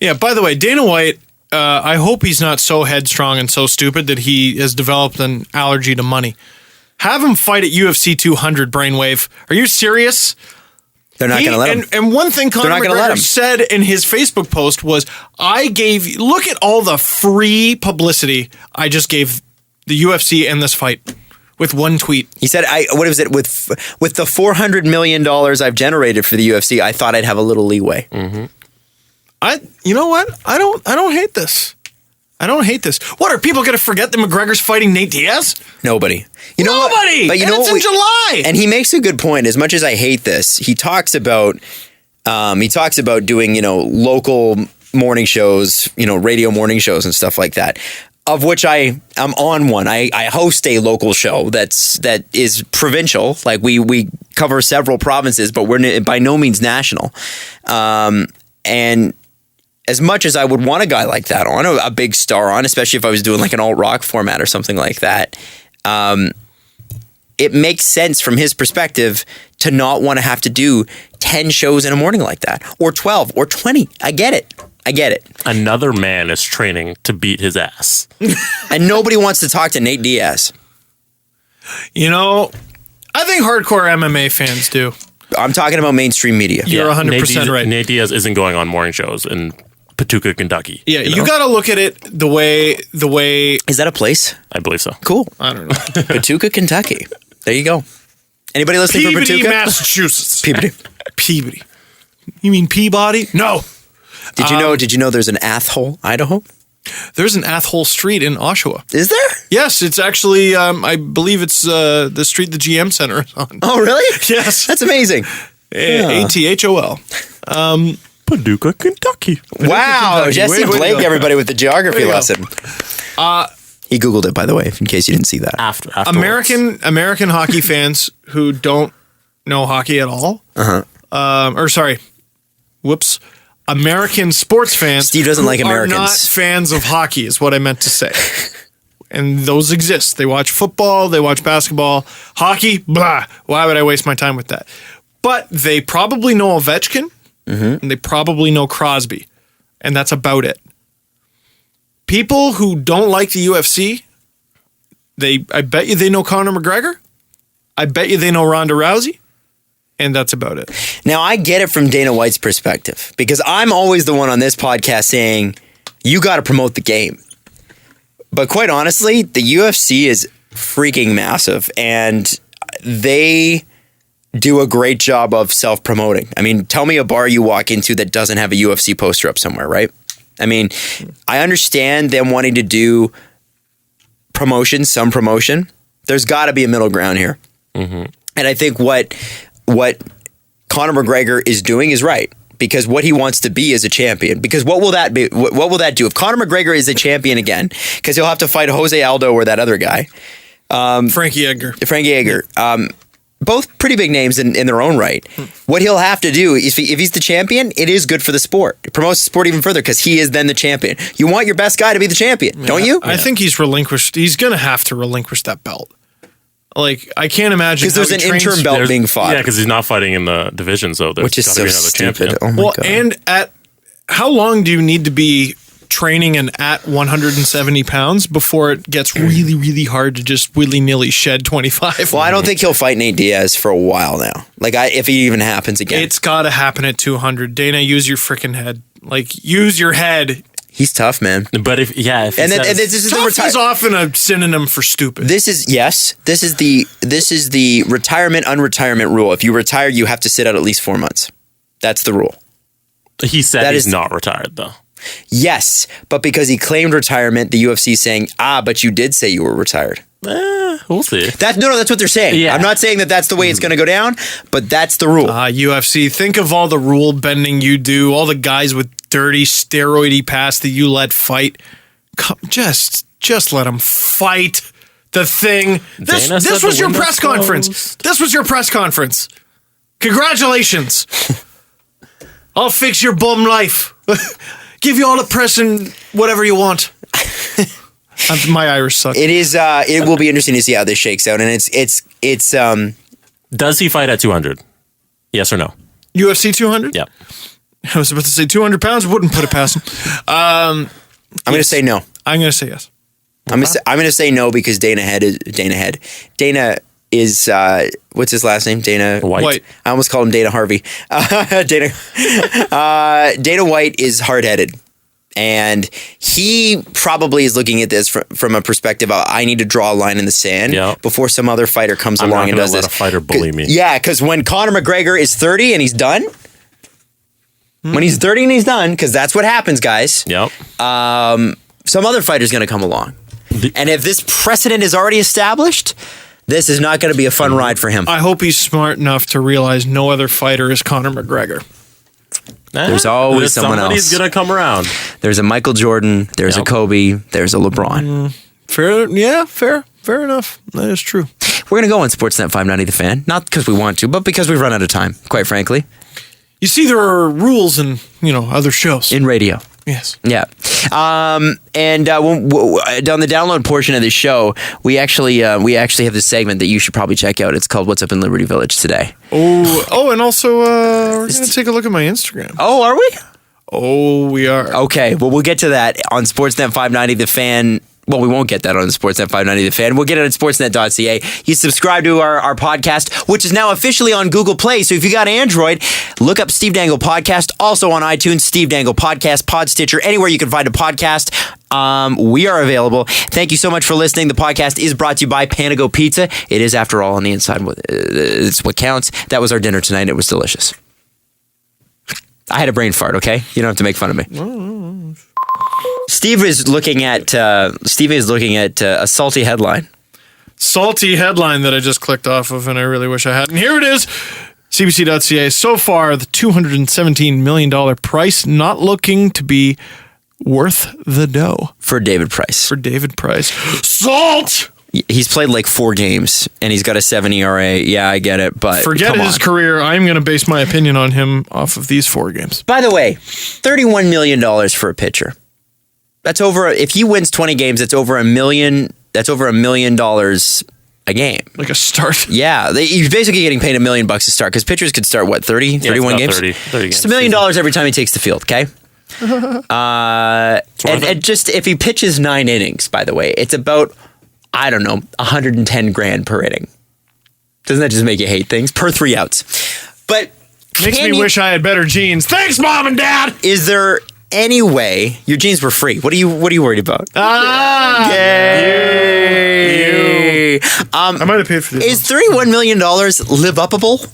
Yeah, by the way, Dana White, I hope he's not so headstrong and so stupid that he has developed an allergy to money. Have him fight at UFC 200, Brainwave. Are you serious? They're not going to let him. And one thing Conor McGregor said in his Facebook post was, look at all the free publicity I just gave the UFC and this fight. With one tweet. He said, what is it? With the $400 million I've generated for the UFC, I thought I'd have a little leeway. Mm-hmm. You know what? I don't hate this. What, are people going to forget that McGregor's fighting Nate Diaz? Nobody. Nobody! But it's in July! And he makes a good point. As much as I hate this, he talks about doing, local morning shows, radio morning shows and stuff like that. of which I am on one. I host a local show that is provincial. Like we cover several provinces, but we're by no means national. And as much as I would want a guy like that on, a big star on, especially if I was doing like an alt rock format or something like that, it makes sense from his perspective to not want to have to do 10 shows in a morning like that, or 12 or 20. I get it. Another man is training to beat his ass. And nobody wants to talk to Nate Diaz. You know, I think hardcore MMA fans do. I'm talking about mainstream media. You're 100% right. Nate Diaz isn't going on morning shows in Paducah, Kentucky. Yeah, you got to look at it the way. Is that a place? I believe so. Cool. I don't know. Paducah, Kentucky. There you go. Anybody listening from Peabody, Paducah? Massachusetts. Peabody. You mean Peabody? No. Did you know there's an Athole, Idaho? There's an Athole Street in Oshawa. Is there? Yes, it's actually, I believe it's the street the GM Center is on. Oh, really? Yes. That's amazing. ATHOL. Paducah, Kentucky. Wow, Kentucky. Jesse Way to Blake, go. everybody with the geography Way to go. lesson. He Googled it, by the way, in case you didn't see that. Afterwards. American hockey fans who don't know hockey at all. American sports fans. Steve doesn't who like Americans. Are not fans of hockey is what I meant to say. And those exist. They watch football. They watch basketball. Hockey, blah. Why would I waste my time with that? But they probably know Ovechkin, and they probably know Crosby, and that's about it. People who don't like the UFC, I bet you they know Conor McGregor. I bet you they know Ronda Rousey. And that's about it. Now, I get it from Dana White's perspective, because I'm always the one on this podcast saying, you got to promote the game. But quite honestly, the UFC is freaking massive, and they do a great job of self-promoting. I mean, tell me a bar you walk into that doesn't have a UFC poster up somewhere, right? I mean, I understand them wanting to do some promotion. There's got to be a middle ground here. Mm-hmm. And I think what Conor McGregor is doing is right, because what he wants to be is a champion. Because what will that be? What will that do if Conor McGregor is a champion again? Because he'll have to fight Jose Aldo or that other guy, Frankie Edgar. Both pretty big names in their own right. What he'll have to do is, if he's the champion, it is good for the sport. It promotes the sport even further because he is then the champion. You want your best guy to be the champion, don't you? I think he's relinquished. He's going to have to relinquish that belt. Like, I can't imagine. Because there's an interim belt being fought. Yeah, because he's not fighting in the division, so there's which is gotta so be another stupid. champion. Oh my God. And at how long do you need to be training and at 170 pounds before it gets really, really hard to just willy-nilly shed 25? Well, I don't think he'll fight Nate Diaz for a while now. Like, if it even happens again. It's got to happen at 200. This use your freaking head. Like, use your head. He's tough, man. But if he And this is the Tough is often a synonym for stupid. This is the retirement unretirement rule. If you retire, you have to sit out at least 4 months. That's the rule. He said That he's is- not retired, though. Yes, but because he claimed retirement, the UFC is saying, but you did say you were retired. We'll see. That's what they're saying. Yeah. I'm not saying that that's the way it's going to go down, but that's the rule. UFC, think of all the rule bending you do, all the guys with dirty steroidy past that you let fight. Just let them fight the thing. This Dana said was the your window's press conference. closed. This was your press conference. Congratulations. I'll fix your bum life. Give you all the press and whatever you want. My Irish sucks. It is. It will be interesting to see how this shakes out, and it's. Does he fight at 200? Yes or no? UFC 200? Yeah. Oh, I was about to say 200 pounds. Wouldn't put it past him. I'm going to say no. I'm going to say yes. I'm going to say no because Dana is what's his last name? Dana White. I almost called him Dana Harvey. Dana White is hard-headed, and he probably is looking at this from a perspective of, I need to draw a line in the sand before some other fighter comes I'm along not and gonna does let this. a fighter bully me. Yeah, because when Conor McGregor is 30 and he's done, when he's 30 and he's done, because that's what happens, guys. Yep. Some other fighter's going to come along, and if this precedent is already established, this is not going to be a fun ride for him. I hope he's smart enough to realize no other fighter is Conor McGregor. There's always someone Somebody's else. gonna come around. There's a Michael Jordan. There's a Kobe. There's a LeBron. Fair enough. That is true. We're going to go on Sportsnet 590 The Fan. Not because we want to, but because we've run out of time, quite frankly. You see, there are rules in other shows. In radio. Yes. Yeah. And on the download portion of this show, we actually have this segment that you should probably check out. It's called What's Up in Liberty Village Today. Oh, and also we're going to take a look at my Instagram. Oh, are we? Oh, we are. Okay. Well, we'll get to that on Sportsnet 590 The Fan. Well, we won't get that on Sportsnet 590 The Fan. We'll get it at sportsnet.ca. You subscribe to our podcast, which is now officially on Google Play. So if you got Android, look up Steve Dangle Podcast. Also on iTunes, Steve Dangle Podcast, Pod Stitcher, anywhere you can find a podcast. We are available. Thank you so much for listening. The podcast is brought to you by Panago Pizza. It is, after all, on the inside. It's what counts. That was our dinner tonight. It was delicious. I had a brain fart, okay? You don't have to make fun of me. Steve is looking at a salty headline. Salty headline that I just clicked off of, and I really wish I hadn't. Here it is. CBC.ca. So far, the $217 million price not looking to be worth the dough. For David Price. Salt! He's played like 4 games, and he's got a 7 ERA. Yeah, I get it, but Forget come his on. career. I'm going to base my opinion on him off of these 4 games. By the way, $31 million for a pitcher. That's over. If he wins 20 games, that's over $1 million. That's over $1 million a game. Like a start. Yeah, he's basically getting paid $1 million a start because pitchers could start 30, 31 games. 30 games. It's $1 million every time he takes the field. Okay. And just if he pitches 9 innings, by the way, it's about, I don't know, $110,000 per inning. Doesn't that just make you hate things? Per 3 outs. But Makes me wish I had better genes. Thanks, Mom and Dad. Is there any way your jeans were free? What are you worried about? Yay! I might have paid for this. Is $31 million live upable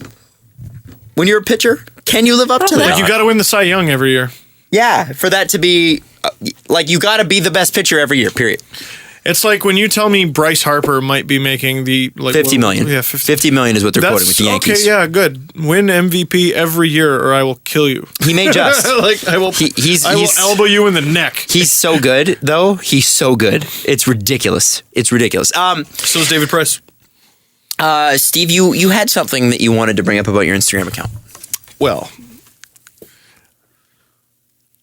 when you're a pitcher? Can you live up to that? You got to win the Cy Young every year. Yeah, for that to be you got to be the best pitcher every year. Period. It's like when you tell me Bryce Harper might be making the $50 million. Yeah, $50 million is what they're quoting with the Yankees. Okay, yeah, good. Win MVP every year, or I will kill you. He may just I will elbow you in the neck. He's so good, though. He's so good. It's ridiculous. So is David Price. Steve, you had something that you wanted to bring up about your Instagram account. Well,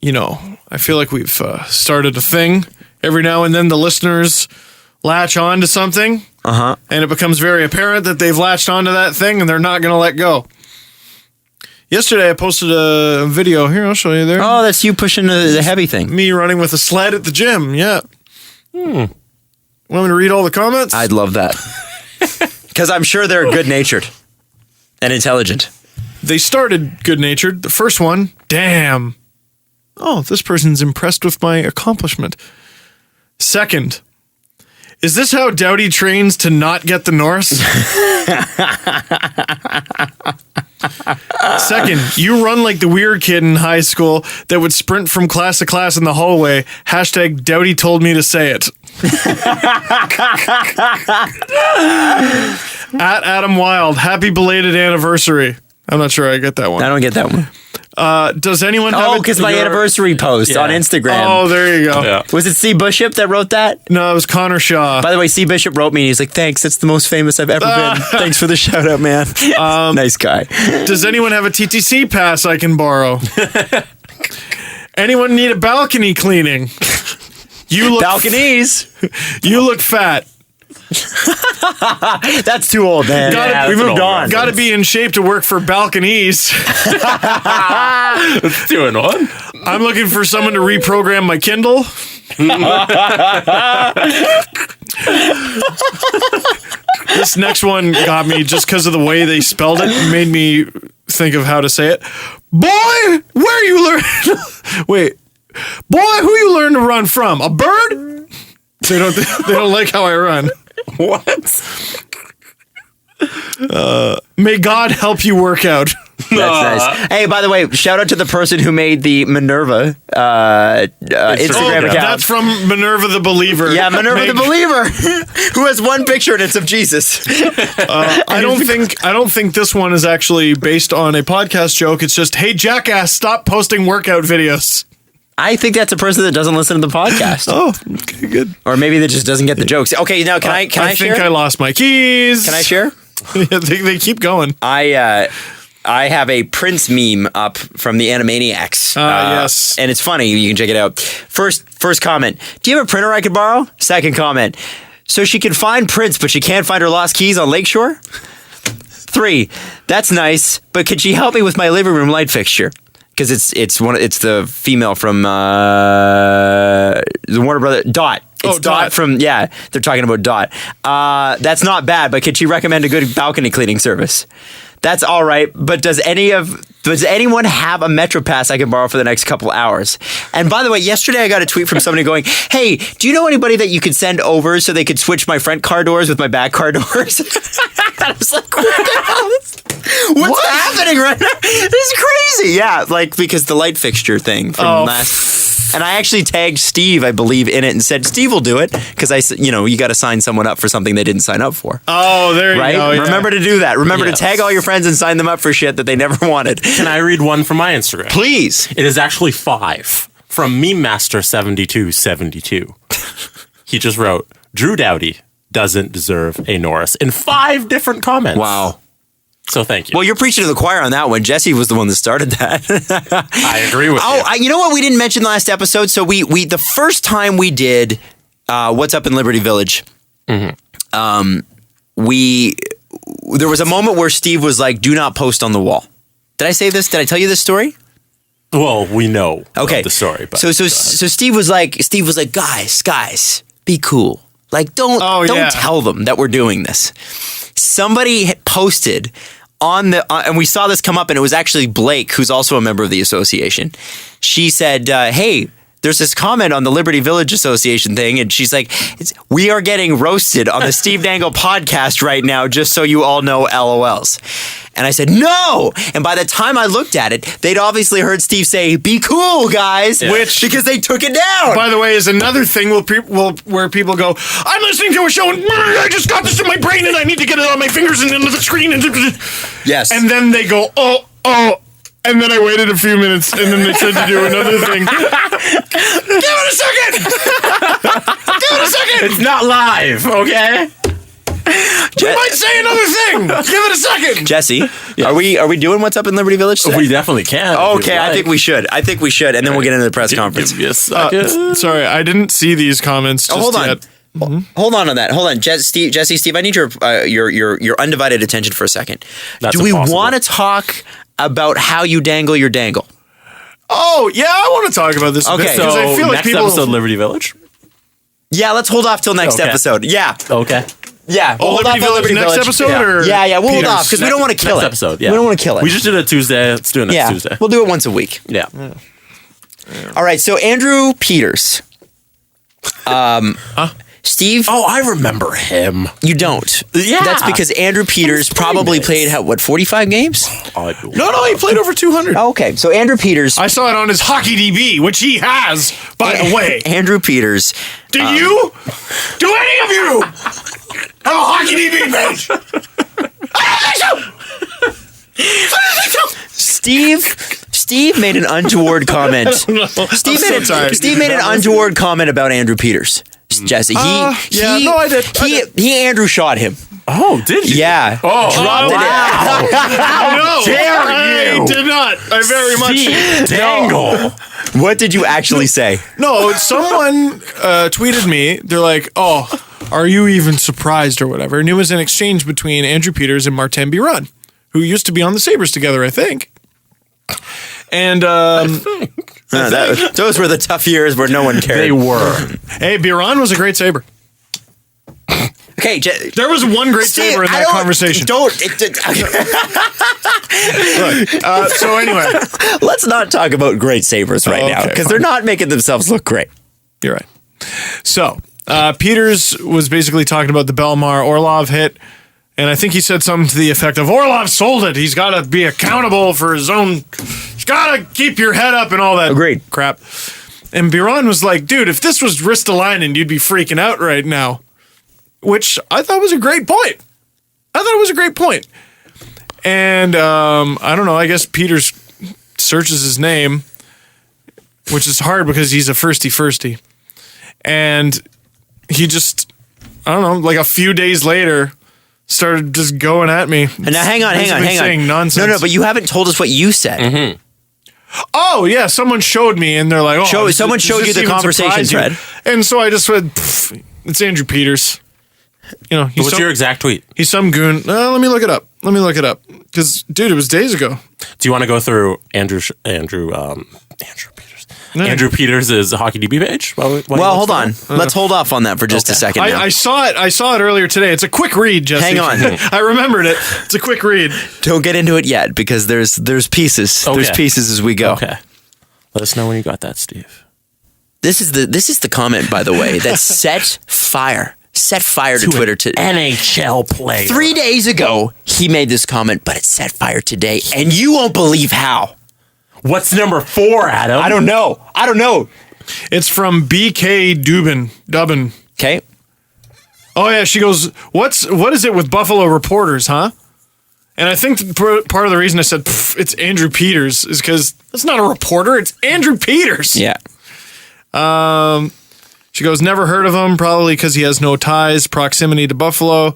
I feel like we've started a thing. Every now and then the listeners latch on to something, and it becomes very apparent that they've latched onto that thing and they're not going to let go. Yesterday I posted a video. Here, I'll show you there. Oh, that's you pushing the heavy thing. Me running with a sled at the gym, yeah. Want me to read all the comments? I'd love that. Because I'm sure they're good-natured and intelligent. They started good-natured. The first one, damn. Oh, this person's impressed with my accomplishment. Second, is this how Doughty trains to not get the Norse? Second, you run like the weird kid in high school that would sprint from class to class in the hallway. # Doughty told me to say it. At Adam Wild, happy belated anniversary. I'm not sure I get that one. I don't get that one. Does anyone have because my anniversary post on Instagram. Oh, there you go. Yeah. Was it C. Bishop that wrote that? No, it was Connor Shaw. By the way, C. Bishop wrote me and he's like, thanks, that's the most famous I've ever been. Thanks for the shout out, man. Nice guy. Does anyone have a TTC pass I can borrow? Anyone need a balcony cleaning? You look Balconies. You look fat. That's too old, man. We moved on. Got to be in shape to work for balconies. Doing one. I'm looking for someone to reprogram my Kindle. This next one got me just because of the way they spelled it. Made me think of how to say it. Boy, where you learn? Wait, boy, who you learn to run from? A bird? They don't like how I run. What? May God help you work out. nice. Hey, by the way, shout out to the person who made the Minerva Instagram account. That's from Minerva the Believer. Yeah, Minerva the Believer, who has one picture and it's of Jesus. I don't think this one is actually based on a podcast joke. It's just, hey, jackass, stop posting workout videos. I think that's a person that doesn't listen to the podcast. Oh, okay, good. Or maybe that just doesn't get the jokes. Okay, now can I share? I think I lost my keys. Can I share? Yeah, they keep going. I have a Prince meme up from the Animaniacs. Yes. And it's funny. You can check it out. First comment. Do you have a printer I could borrow? Second comment. So she can find Prince, but she can't find her lost keys on Lakeshore? 3. That's nice, but could she help me with my living room light fixture? Because it's the female from the Warner Brothers, Dot. It's Dot from, they're talking about Dot. That's not bad, but could she recommend a good balcony cleaning service? That's all right, but does anyone have a Metro Pass I can borrow for the next couple hours? And by the way, yesterday I got a tweet from somebody going, hey, do you know anybody that you could send over so they could switch my front car doors with my back car doors? I was like, what the hell? What's happening right now? This is crazy. Yeah, like because the light fixture thing from last... And I actually tagged Steve, I believe, in it and said, Steve will do it because you got to sign someone up for something they didn't sign up for. Oh, there you go. Yeah. Remember to do that. Remember to tag all your friends and sign them up for shit that they never wanted. Can I read one from my Instagram? Please. It is actually 5 from MemeMaster7272. He just wrote, Drew Doughty doesn't deserve a Norris in 5 different comments. Wow. So thank you. Well, you're preaching to the choir on that one. Jesse was the one that started that. I agree with you. You know what we didn't mention last episode? So we the first time we did What's Up in Liberty Village, there was a moment where Steve was like, do not post on the wall. Did I say this? Did I tell you this story? Well, we know the story. But so Steve was like, guys, be cool. Like, don't tell them that we're doing this. Somebody had posted on and we saw this come up, and it was actually Blake, who's also a member of the association. She said, hey, there's this comment on the Liberty Village Association thing, and she's like, we are getting roasted on the Steve Dangle podcast right now, just so you all know, LOLs. And I said, no! And by the time I looked at it, they'd obviously heard Steve say, be cool, guys, because they took it down. By the way, is another thing where people go, I'm listening to a show, and I just got this in my brain, and I need to get it on my fingers and into the screen. Yes. And then they go, oh. And then I waited a few minutes, and then they tried to do another thing. Give it a second! It's not live, okay? You might say another thing. Give it a second. Jesse, are we doing What's Up in Liberty Village today? We definitely can. Okay, I think we should. And then we'll get into the press conference. Give me a second. Sorry, I didn't see these comments just hold on. yet. Mm-hmm. Hold on that. Hold on, Jesse, Steve. I need your undivided attention for a second. Do we want to talk about how you dangle your dangle? Oh yeah, I want to talk about this. Okay, so I feel like next episode, Liberty Village. Yeah, let's hold off till next episode. Yeah. Okay. Yeah. We'll hold off on Liberty next Village. episode. Or Yeah. We'll hold off because we don't want to kill next it. Episode. Yeah. We don't want to kill it. We just did it Tuesday. Let's do it next Tuesday. We'll do it once a week. Yeah. All right. So Andrew Peters. Steve? Oh, I remember him. You don't. Yeah. That's because Andrew Peters probably played, 45 games? No, he played over 200. Oh, okay, so Andrew Peters... I saw it on his Hockey DB, which he has, by the way. Andrew Peters... Do you? Do any of you have a Hockey DB page? I don't think so! Steve made an untoward comment. Steve made an untoward comment about Andrew Peters. Jesse, I did. He Andrew shot him. Oh, did you? Yeah. Oh, dropped it. How dare you? I did not. I very much. Dangle. What did you actually say? No, someone tweeted me. They're like, "Oh, are you even surprised or whatever?" And it was an exchange between Andrew Peters and Martin Biron, who used to be on the Sabres together, I think. And those were the tough years where no one cared. They were. Hey, Biron was a great Sabre. Okay, there was one great Sabre in that conversation. So anyway, let's not talk about great Sabres now because they're not making themselves look great. You're right. So Peters was basically talking about the Belmar Orlov hit. And I think he said something to the effect of, Orlov sold it. He's got to be accountable for his own. He's got to keep your head up and all that Agreed. crap. And Biron was like, dude, if this was Ristolainen, you'd be freaking out right now. Which I thought was a great point. And I don't know. I guess Peters searches his name, which is hard because he's a firsty. And he just, I don't know, like a few days later, started just going at me. And now hang on. Saying nonsense. No, but you haven't told us what you said. Mm-hmm. Oh, yeah, someone showed me, and they're like, someone showed you the conversation thread. And so I just went, it's Andrew Peters. You know, What's your exact tweet? He's some goon. Let me look it up. Because, dude, it was days ago. Do you want to go through Andrew Peters' Hockey DB page? Well, hold on. Let's hold off on that for just a second. I saw it earlier today. It's a quick read, Jesse. Hang on. I remembered it. It's a quick read. Don't get into it yet because there's pieces. Okay. There's pieces as we go. Okay. Let us know when you got that, Steve. This is the comment, by the way, that set fire to Twitter NHL player. 3 days ago, he made this comment, but it set fire today, and you won't believe how. What's number 4, Adam? I don't know. It's from BK Dubin. Okay. Oh yeah, she goes, what is it with Buffalo reporters, huh? And I think part of the reason I said it's Andrew Peters is because that's not a reporter, it's Andrew Peters. Yeah. She goes, never heard of him, probably because he has no ties, proximity to Buffalo.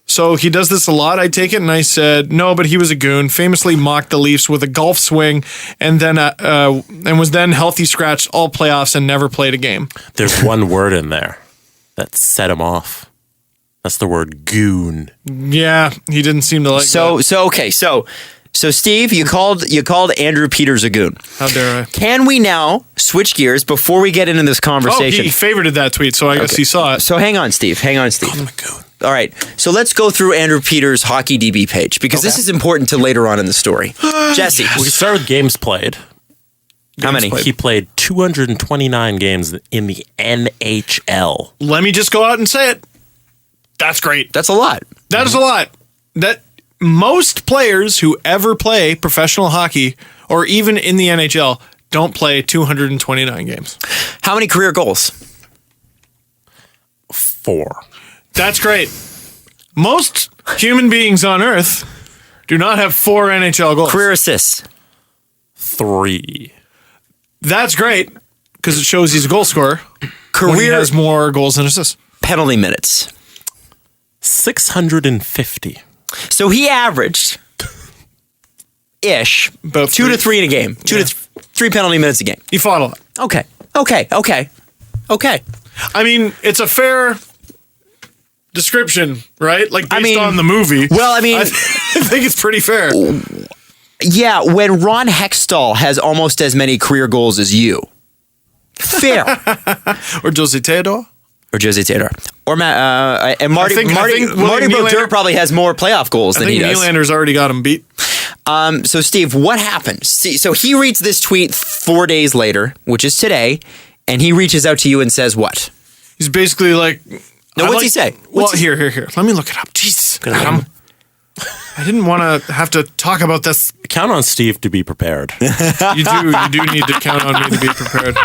So he does this a lot, I take it. And I said, no, but he was a goon, famously mocked the Leafs with a golf swing and then and was then healthy scratched all playoffs and never played a game. There's one word in there that set him off. That's the word goon. Yeah, he didn't seem to like that. So Steve, you called Andrew Peters a goon. How dare I? Can we now switch gears before we get into this conversation? Oh, he favorited that tweet, so I guess he saw it. So hang on, Steve. Call him a goon. All right. So let's go through Andrew Peters' Hockey DB page because this is important to later on in the story. Jesse. We can start with games played. How many? He played 229 games in the NHL. Let me just go out and say it. That's great. That's a lot. That is a lot. That most players who ever play professional hockey or even in the NHL don't play 229 games. How many career goals? 4. That's great. Most human beings on Earth do not have 4 NHL goals. Career assists? 3. That's great because it shows he's a goal scorer. He has more goals than assists. Penalty minutes? 650. So he averaged about 2 to 3 in a game. 2 to 3 penalty minutes a game. He fought a lot. Okay. I mean, it's a fair description, right? Like based on the movie. Well, I mean, I think it's pretty fair. Yeah, when Ron Hextall has almost as many career goals as you. Fair. Or Jose Theodore. Or Marty Nylander Brodeur probably has more playoff goals than he does. Nylander's already got him beat. So Steve, what happened? So he reads this tweet 4 days later, which is today, and he reaches out to you and says what? He's basically like... No, what's he say? Here. Let me look it up. Jesus, Adam. I didn't want to have to talk about this. Count on Steve to be prepared. You do need to count on me to be prepared.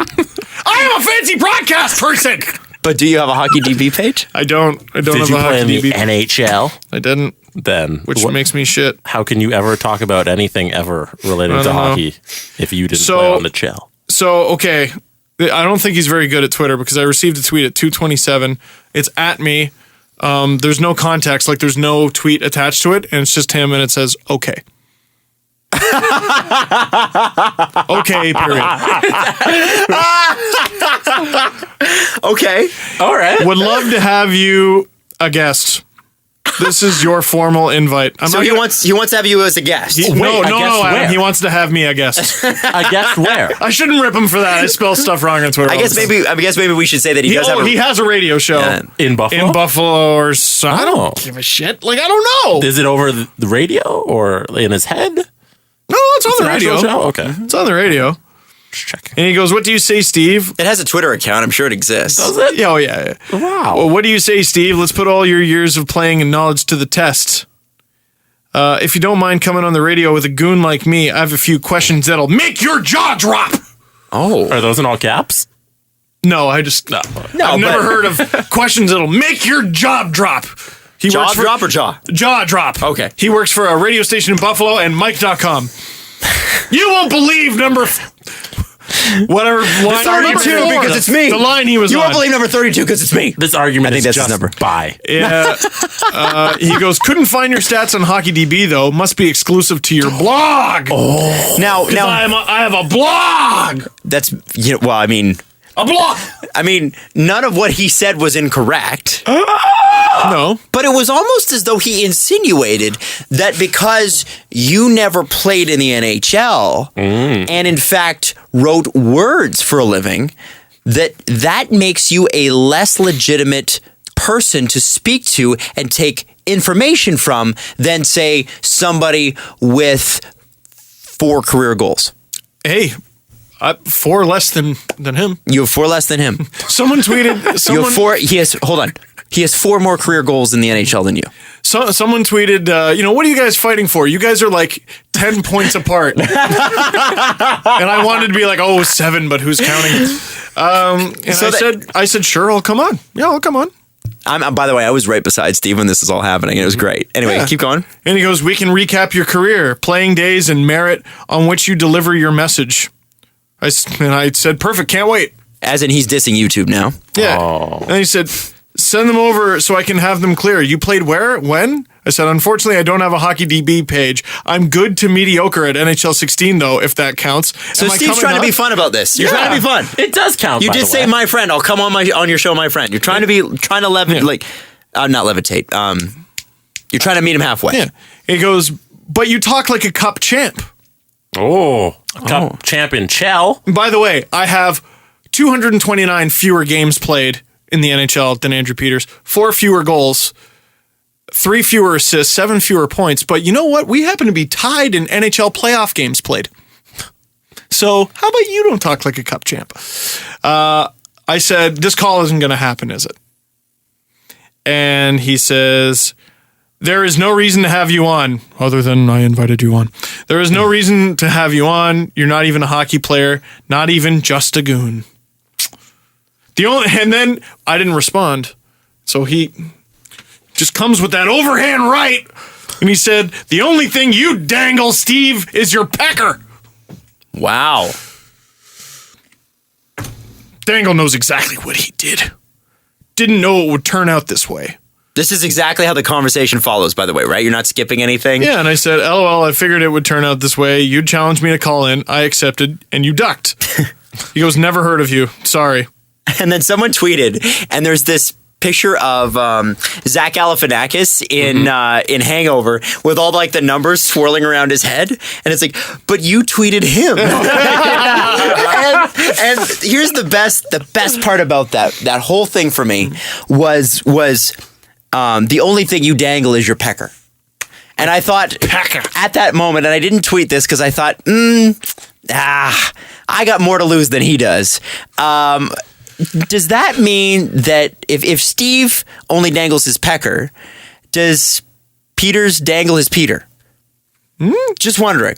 I am a fancy broadcast person. But do you have a Hockey DB page? I don't have Did a you play Hockey in the DB. NHL? I didn't. Then Which makes me shit. How can you ever talk about anything ever relating to hockey if you didn't play on the Chell? So, okay. I don't think he's very good at Twitter because I received a tweet at 2:27. It's at me. There's no context. Like, there's no tweet attached to it. And it's just him and it says, okay. Okay, period. Okay. All right. Would love to have you a guest. This is your formal invite. So he wants to have you as a guest. No, guest Adam. where? He wants to have me a guest. I guess where? I shouldn't rip him for that. I spell stuff wrong on Twitter. I guess maybe we should say that he does have. He has a radio show In Buffalo? in Buffalo or so. I Oh. don't give a shit. Like, I don't know. Is it over the radio or in his head? No, it's on the an actual radio. show? Okay. It's on the radio. checking. And he goes, "What do you say, Steve?" It has a Twitter account. I'm sure it exists. Does it? Oh, yeah. Wow. Well, what do you say, Steve? Let's put all your years of playing and knowledge to the test. If you don't mind coming on the radio with a goon like me, I have a few questions that'll make your jaw drop. Oh. Are those in all caps? No, I've never heard of questions that'll make your jaw drop. Jaw drop or jaw? Jaw drop. Okay. He works for a radio station in Buffalo and Mike.com. You won't believe whatever line 32 because it's me. The line he was You on. won't believe number 32 because it's me. This argument I think is that's just his number. buy. Yeah. He goes, couldn't find your stats on HockeyDB though. Must be exclusive to your blog. Now, I have a blog. that's well, I mean, A blog. none of what he said was incorrect. No. But it was almost as though he insinuated that because you never played in the NHL and in fact wrote words for a living, that makes you a less legitimate person to speak to and take information from than, say, somebody with 4 career goals. Hey, 4 less than him. You have 4 less than him. Someone tweeted. You have 4. He has 4 more career goals in the NHL than you. Someone tweeted, what are you guys fighting for? You guys are like 10 points apart. And I wanted to be like, 7, but who's counting? I said, sure, I'll come on. Yeah, I'll come on. By the way, I was right beside Steve when this is all happening, and it was great. Anyway, keep going. And he goes, we can recap your career, playing days, and merit on which you deliver your message. I said, perfect, can't wait. As in, he's dissing YouTube now. Yeah. Oh. And he said, send them over so I can have them clear. You played where? When? I said, unfortunately, I don't have a HockeyDB page. I'm good to mediocre at NHL 16, though, if that counts. So Steve's trying to be fun about this. You're trying to be fun. It does count. You did say my friend. I'll come on your show, my friend. You're trying to levitate, not levitate. You're trying to meet him halfway. Yeah. He goes, but you talk like a cup champ. Cup champion Chell. By the way, I have 229 fewer games played in the NHL than Andrew Peters, 4 fewer goals, 3 fewer assists, 7 fewer points. But you know what? We happen to be tied in NHL playoff games played. So how about you don't talk like a cup champ? I said, this call isn't going to happen, is it? And he says, there is no reason to have you on, other than I invited you on. There is no reason to have you on. You're not even a hockey player, not even just a goon. And then I didn't respond. So he just comes with that overhand right. And he said, the only thing you dangle, Steve, is your pecker. Wow. Dangle knows exactly what he did. Didn't know it would turn out this way. This is exactly how the conversation follows, by the way, right? You're not skipping anything? Yeah, and I said, LOL, I figured it would turn out this way. You challenged me to call in. I accepted, and you ducked. He goes, never heard of you. Sorry. And then someone tweeted, and there's this picture of Zach Galifianakis in Hangover with all like the numbers swirling around his head, and it's like, but you tweeted him. and here's the best part about that whole thing for me was the only thing you dangle is your pecker. And I thought at that moment, and I didn't tweet this because I thought, I got more to lose than he does. Does that mean that if Steve only dangles his pecker, does Peters dangle his Peter? Just wondering.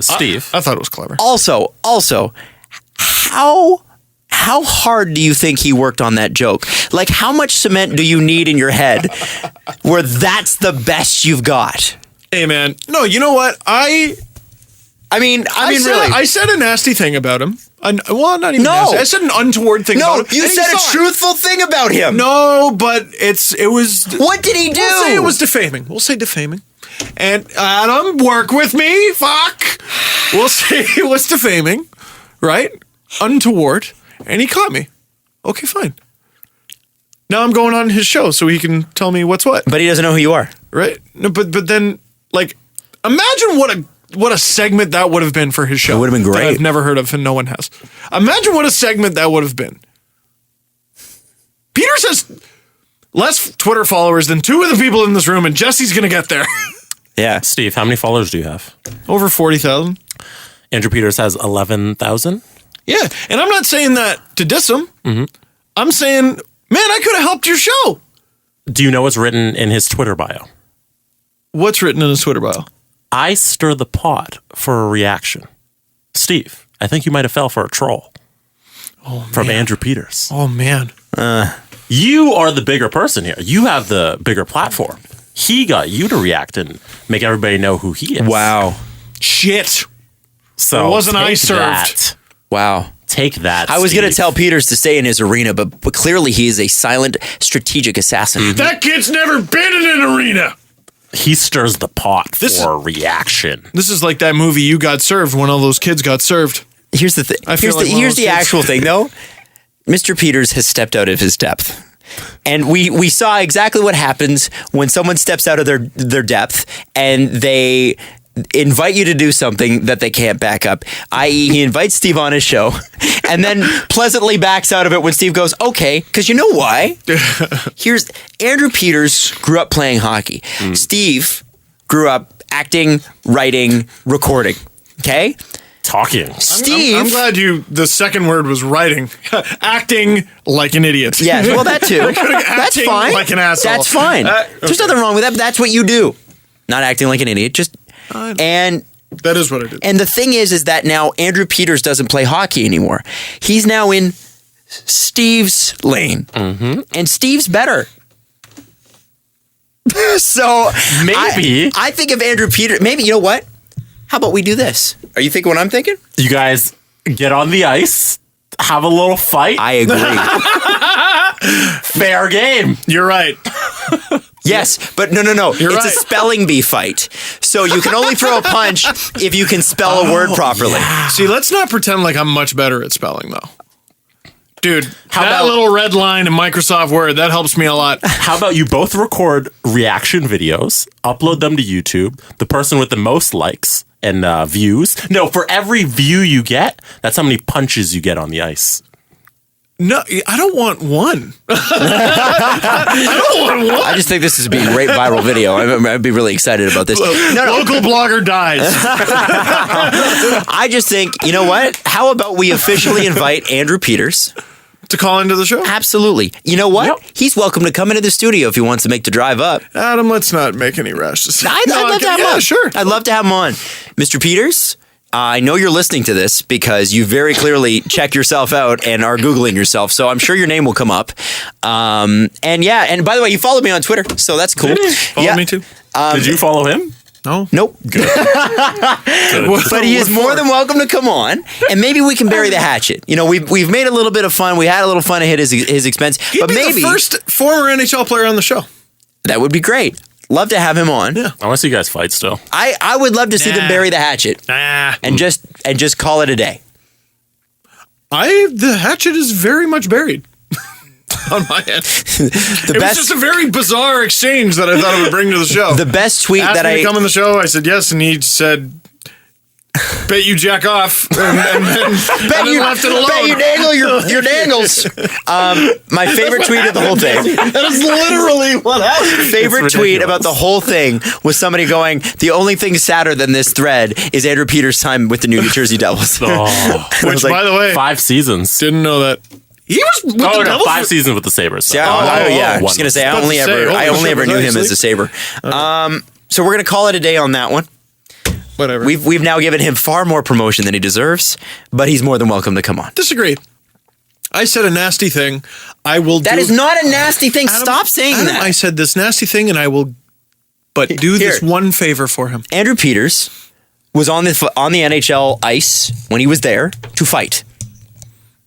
Steve. I thought it was clever. Also, how hard do you think he worked on that joke? Like, how much cement do you need in your head where that's the best you've got? Hey, man. No, you know what? I mean, really. I said a nasty thing about him. Not even nasty. I said an untoward thing about him. No, you said a truthful thing about him. No, but it was... What did he do? We'll say it was defaming. We'll say defaming. And Adam, work with me. Fuck. We'll say it was defaming, right? Untoward. And he caught me. Okay, fine. Now I'm going on his show so he can tell me what's what. But he doesn't know who you are. Right? No, but then, like, imagine what a segment that would have been for his show. It would have been great. That I've never heard of and no one has. Imagine what a segment that would have been. Peters has less Twitter followers than 2 of the people in this room, and Jesse's going to get there. Yeah. Steve, how many followers do you have? Over 40,000. Andrew Peters has 11,000. Yeah, and I'm not saying that to diss him. Mm-hmm. I'm saying, man, I could have helped your show. Do you know what's written in his Twitter bio? What's written in his Twitter bio? I stir the pot for a reaction. Steve, I think you might have fell for a troll. From Andrew Peters. Oh, man. You are the bigger person here. You have the bigger platform. He got you to react and make everybody know who he is. Wow. Shit. So It wasn't I take served. that. Wow. Take that. I was going to Steve. tell Peters to stay in his arena, but clearly he is a silent, strategic assassin. That kid's never been in an arena. He stirs the pot This- for a reaction. This is like that movie You Got Served when all those kids got served. Here's the thing. I feel like one of Here's those the kids. actual thing, though. Mr. Peters has stepped out of his depth. And we saw exactly what happens when someone steps out of their depth and they invite you to do something that they can't back up, i.e. he invites Steve on his show and then pleasantly backs out of it when Steve goes, okay, because you know why? Here's Andrew Peters grew up playing hockey. Steve grew up acting, writing, recording. Okay? Talking. Steve. I'm glad the second word was writing. Acting like an idiot. Yes, well, that too. That's Acting fine. like an asshole. That's fine. There's nothing wrong with that, but that's what you do. Not acting like an idiot. Just and That is what I did. and the thing is that now Andrew Peters doesn't play hockey anymore. He's now in Steve's lane, and Steve's better. So Maybe. I think of Andrew Peters. Maybe you know what? How about we do this? Are you thinking what I'm thinking? You guys get on the ice, have a little fight. I agree. Fair game. You're right. Yes, but no. You're It's a right. spelling bee fight. So you can only throw a punch if you can spell a word properly. See, let's not pretend like I'm much better at spelling, though. Dude, that about- little red line in Microsoft Word, that helps me a lot. How about you both record reaction videos, upload them to YouTube? The person with the most likes and views. No, for every view you get, that's how many punches you get on the ice. No, I don't want one. I don't want one. I just think this is be a great viral video. I'd be really excited about this. Local blogger dies. I just think, you know what? How about we officially invite Andrew Peters? To call into the show? Absolutely. You know what? Yep. He's welcome to come into the studio if he wants to make the drive up. Adam, let's not make any rash decisions. I'd love to have him on. Sure. I'd love to have him on. Mr. Peters, I know you're listening to this because you very clearly check yourself out and are Googling yourself. So I'm sure your name will come up. And by the way, you followed me on Twitter. So that's cool. Follow me too. Did you follow him? No. Nope. Good. But he is more than welcome to come on, and maybe we can bury the hatchet. You know, we've made a little bit of fun. We had a little fun to hit his expense, He'd but be maybe the first former NHL player on the show. that would be great. Love to have him on. Yeah. I want to see you guys fight still. I would love to see them Nah. bury the hatchet Nah. and just call it a day. The hatchet is very much buried on my end. The It was best just a very bizarre exchange that I thought I would bring to the show. the best tweet Asked that me I to come on the show. I said yes, and he said, "Bet you jack off," and then left it alone. bet you dangle your dangles. My favorite tweet of the whole thing. That is literally what happened. Favorite It's tweet ridiculous. about the whole thing was somebody going, the only thing sadder than this thread is Andrew Peters' time with the New Jersey Devils. Oh, Which, by the way, 5 seasons. didn't know that he was with the Oh, no, Devils. 5 seasons with the Sabres. Yeah, I was gonna say I only ever knew him as a Sabre. So we're gonna call it a day on that one. Whatever. We've now given him far more promotion than he deserves, but he's more than welcome to come on. Disagree. I said a nasty thing. I will. That do is not a nasty thing. Adam, Stop saying Adam, that. I said this nasty thing, and I will. But do this Here. one favor for him. Andrew Peters was on the NHL ice when he was there to fight,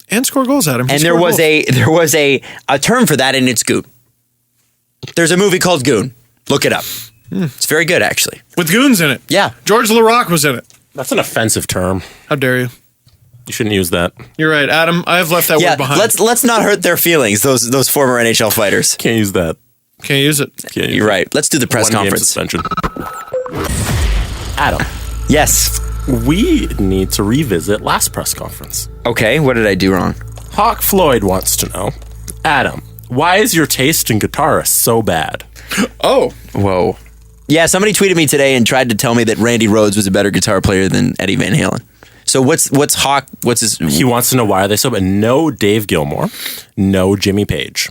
And score goals at him. and there was a term for that, and it's goon. There's a movie called Goon. Look it up. It's very good, actually. with goons in it. Yeah. George LaRock was in it. That's an offensive term. How dare you? You shouldn't use that. You're right, Adam. I have left that Yeah, word behind. let's not hurt their feelings. Those former NHL fighters. Can't use that. Can't use it. Can't use You're it. right. Let's do the press 1 game conference. suspension. Adam, Yes. we need to revisit last press conference. Okay. What did I do wrong? Hawk Floyd wants to know, Adam, why is your taste in guitarists so bad? Oh, Whoa. Yeah, somebody tweeted me today and tried to tell me that Randy Rhoads was a better guitar player than Eddie Van Halen. So what's Hawk? What's his? He wants to know why are they so bad. No Dave Gilmour, no Jimmy Page.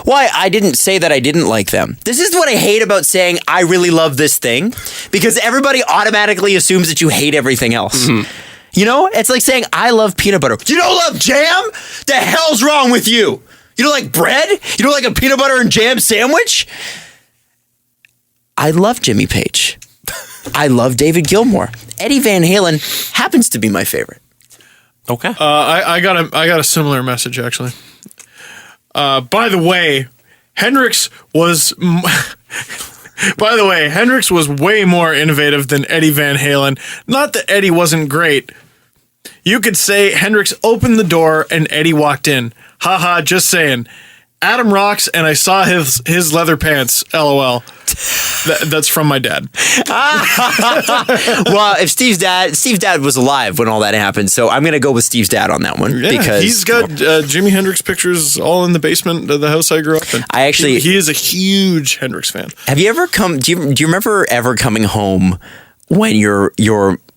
Why I didn't say that I didn't like them. This is what I hate about saying I really love this thing, because everybody automatically assumes that you hate everything else. You know, it's like saying I love peanut butter. You don't love jam? The hell's wrong with you? You don't like bread? You don't like a peanut butter and jam sandwich? I love Jimmy Page. I love David Gilmour. Eddie Van Halen happens to be my favorite. Okay. I got a similar message actually. By the way, Hendrix was way more innovative than Eddie Van Halen. Not that Eddie wasn't great. You could say Hendrix opened the door and Eddie walked in. Haha, just saying. Adam rocks, and I saw his leather pants. LOL. That's from my dad. Well, if Steve's dad was alive when all that happened, so I'm going to go with Steve's dad on that one. Yeah, because he's got Jimi Hendrix pictures all in the basement of the house I grew up in. He is a huge Hendrix fan. Have you ever come? Do you remember ever coming home when your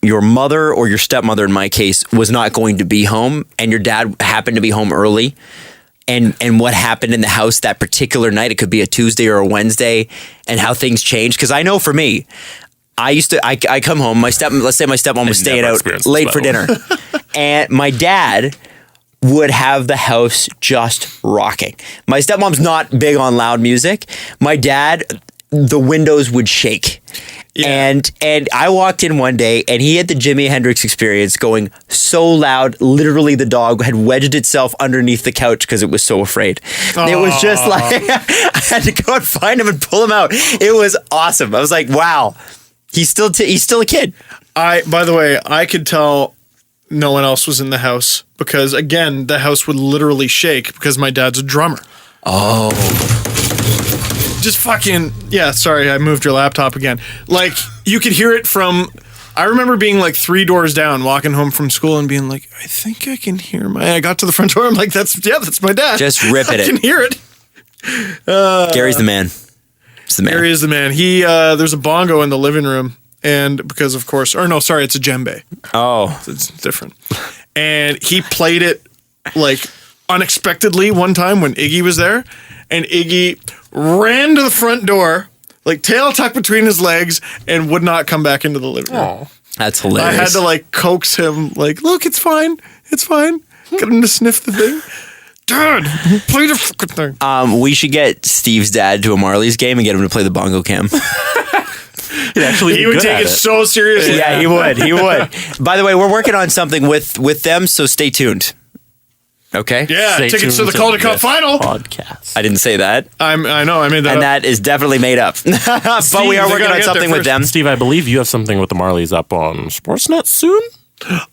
mother or your stepmother, in my case, was not going to be home, and your dad happened to be home early? And what happened in the house that particular night? It could be a Tuesday or a Wednesday, and how things changed. Because I know for me, I come home. Let's say my stepmom was staying out late for dinner, and my dad would have the house just rocking. My stepmom's not big on loud music. My dad, the windows would shake. Yeah. And I walked in one day and he had the Jimi Hendrix Experience going so loud, literally the dog had wedged itself underneath the couch because it was so afraid. Aww. It was just like, I had to go and find him and pull him out. It was awesome. I was like, wow, he's still a kid. By the way, I could tell no one else was in the house because, again, the house would literally shake because my dad's a drummer. Oh. Just fucking, yeah, sorry, I moved your laptop again. Like, you could hear it from, I remember being like 3 doors down, walking home from school and being like, I think I can hear I got to the front door, I'm like, that's my dad. Just rip it. I can hear it. Gary's the man. It's the man. Gary is the man. There's a bongo in the living room, and because of course, or no, sorry, it's a djembe. Oh. It's different. And he played it like unexpectedly one time when Iggy was there, and Iggy ran to the front door, like tail tucked between his legs, and would not come back into the living room. Oh, that's hilarious. I had to like coax him, like, look, it's fine. It's fine. Get him to sniff the thing. Dad, play the fucking thing. We should get Steve's dad to a Marlies game and get him to play the bongo cam. He would take it so seriously. Yeah, he would. He would. By the way, we're working on something with them, so stay tuned. Okay. Yeah, tickets to the Calder Cup final podcast. I didn't say that. I know. I made that. And up. that is definitely made up. But Steve, we are working on something with them. Steve, I believe you have something with the Marlies up on Sportsnet soon.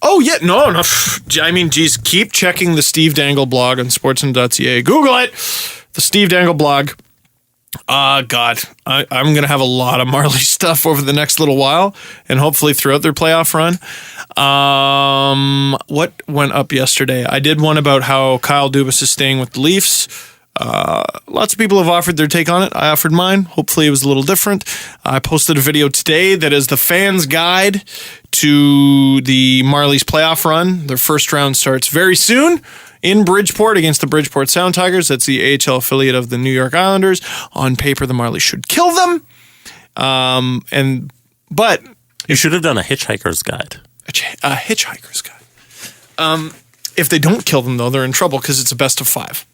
Oh yeah, no. I mean, geez, keep checking the Steve Dangle blog on sportsnet.ca. Google it, the Steve Dangle blog. God, I'm gonna have a lot of Marley stuff over the next little while, and hopefully throughout their playoff run. What went up yesterday? I did one about how Kyle Dubas is staying with the Leafs. Lots of people have offered their take on it. I offered mine. Hopefully it was a little different. I posted a video today that is the fans' guide to the Marlies playoff run. Their first round starts very soon in Bridgeport against the Bridgeport Sound Tigers. That's the AHL affiliate of the New York Islanders. On paper, the Marlies should kill them. But you should have done a hitchhiker's guide. A hitchhiker's guide. If they don't kill them, though, they're in trouble because it's a best of 5.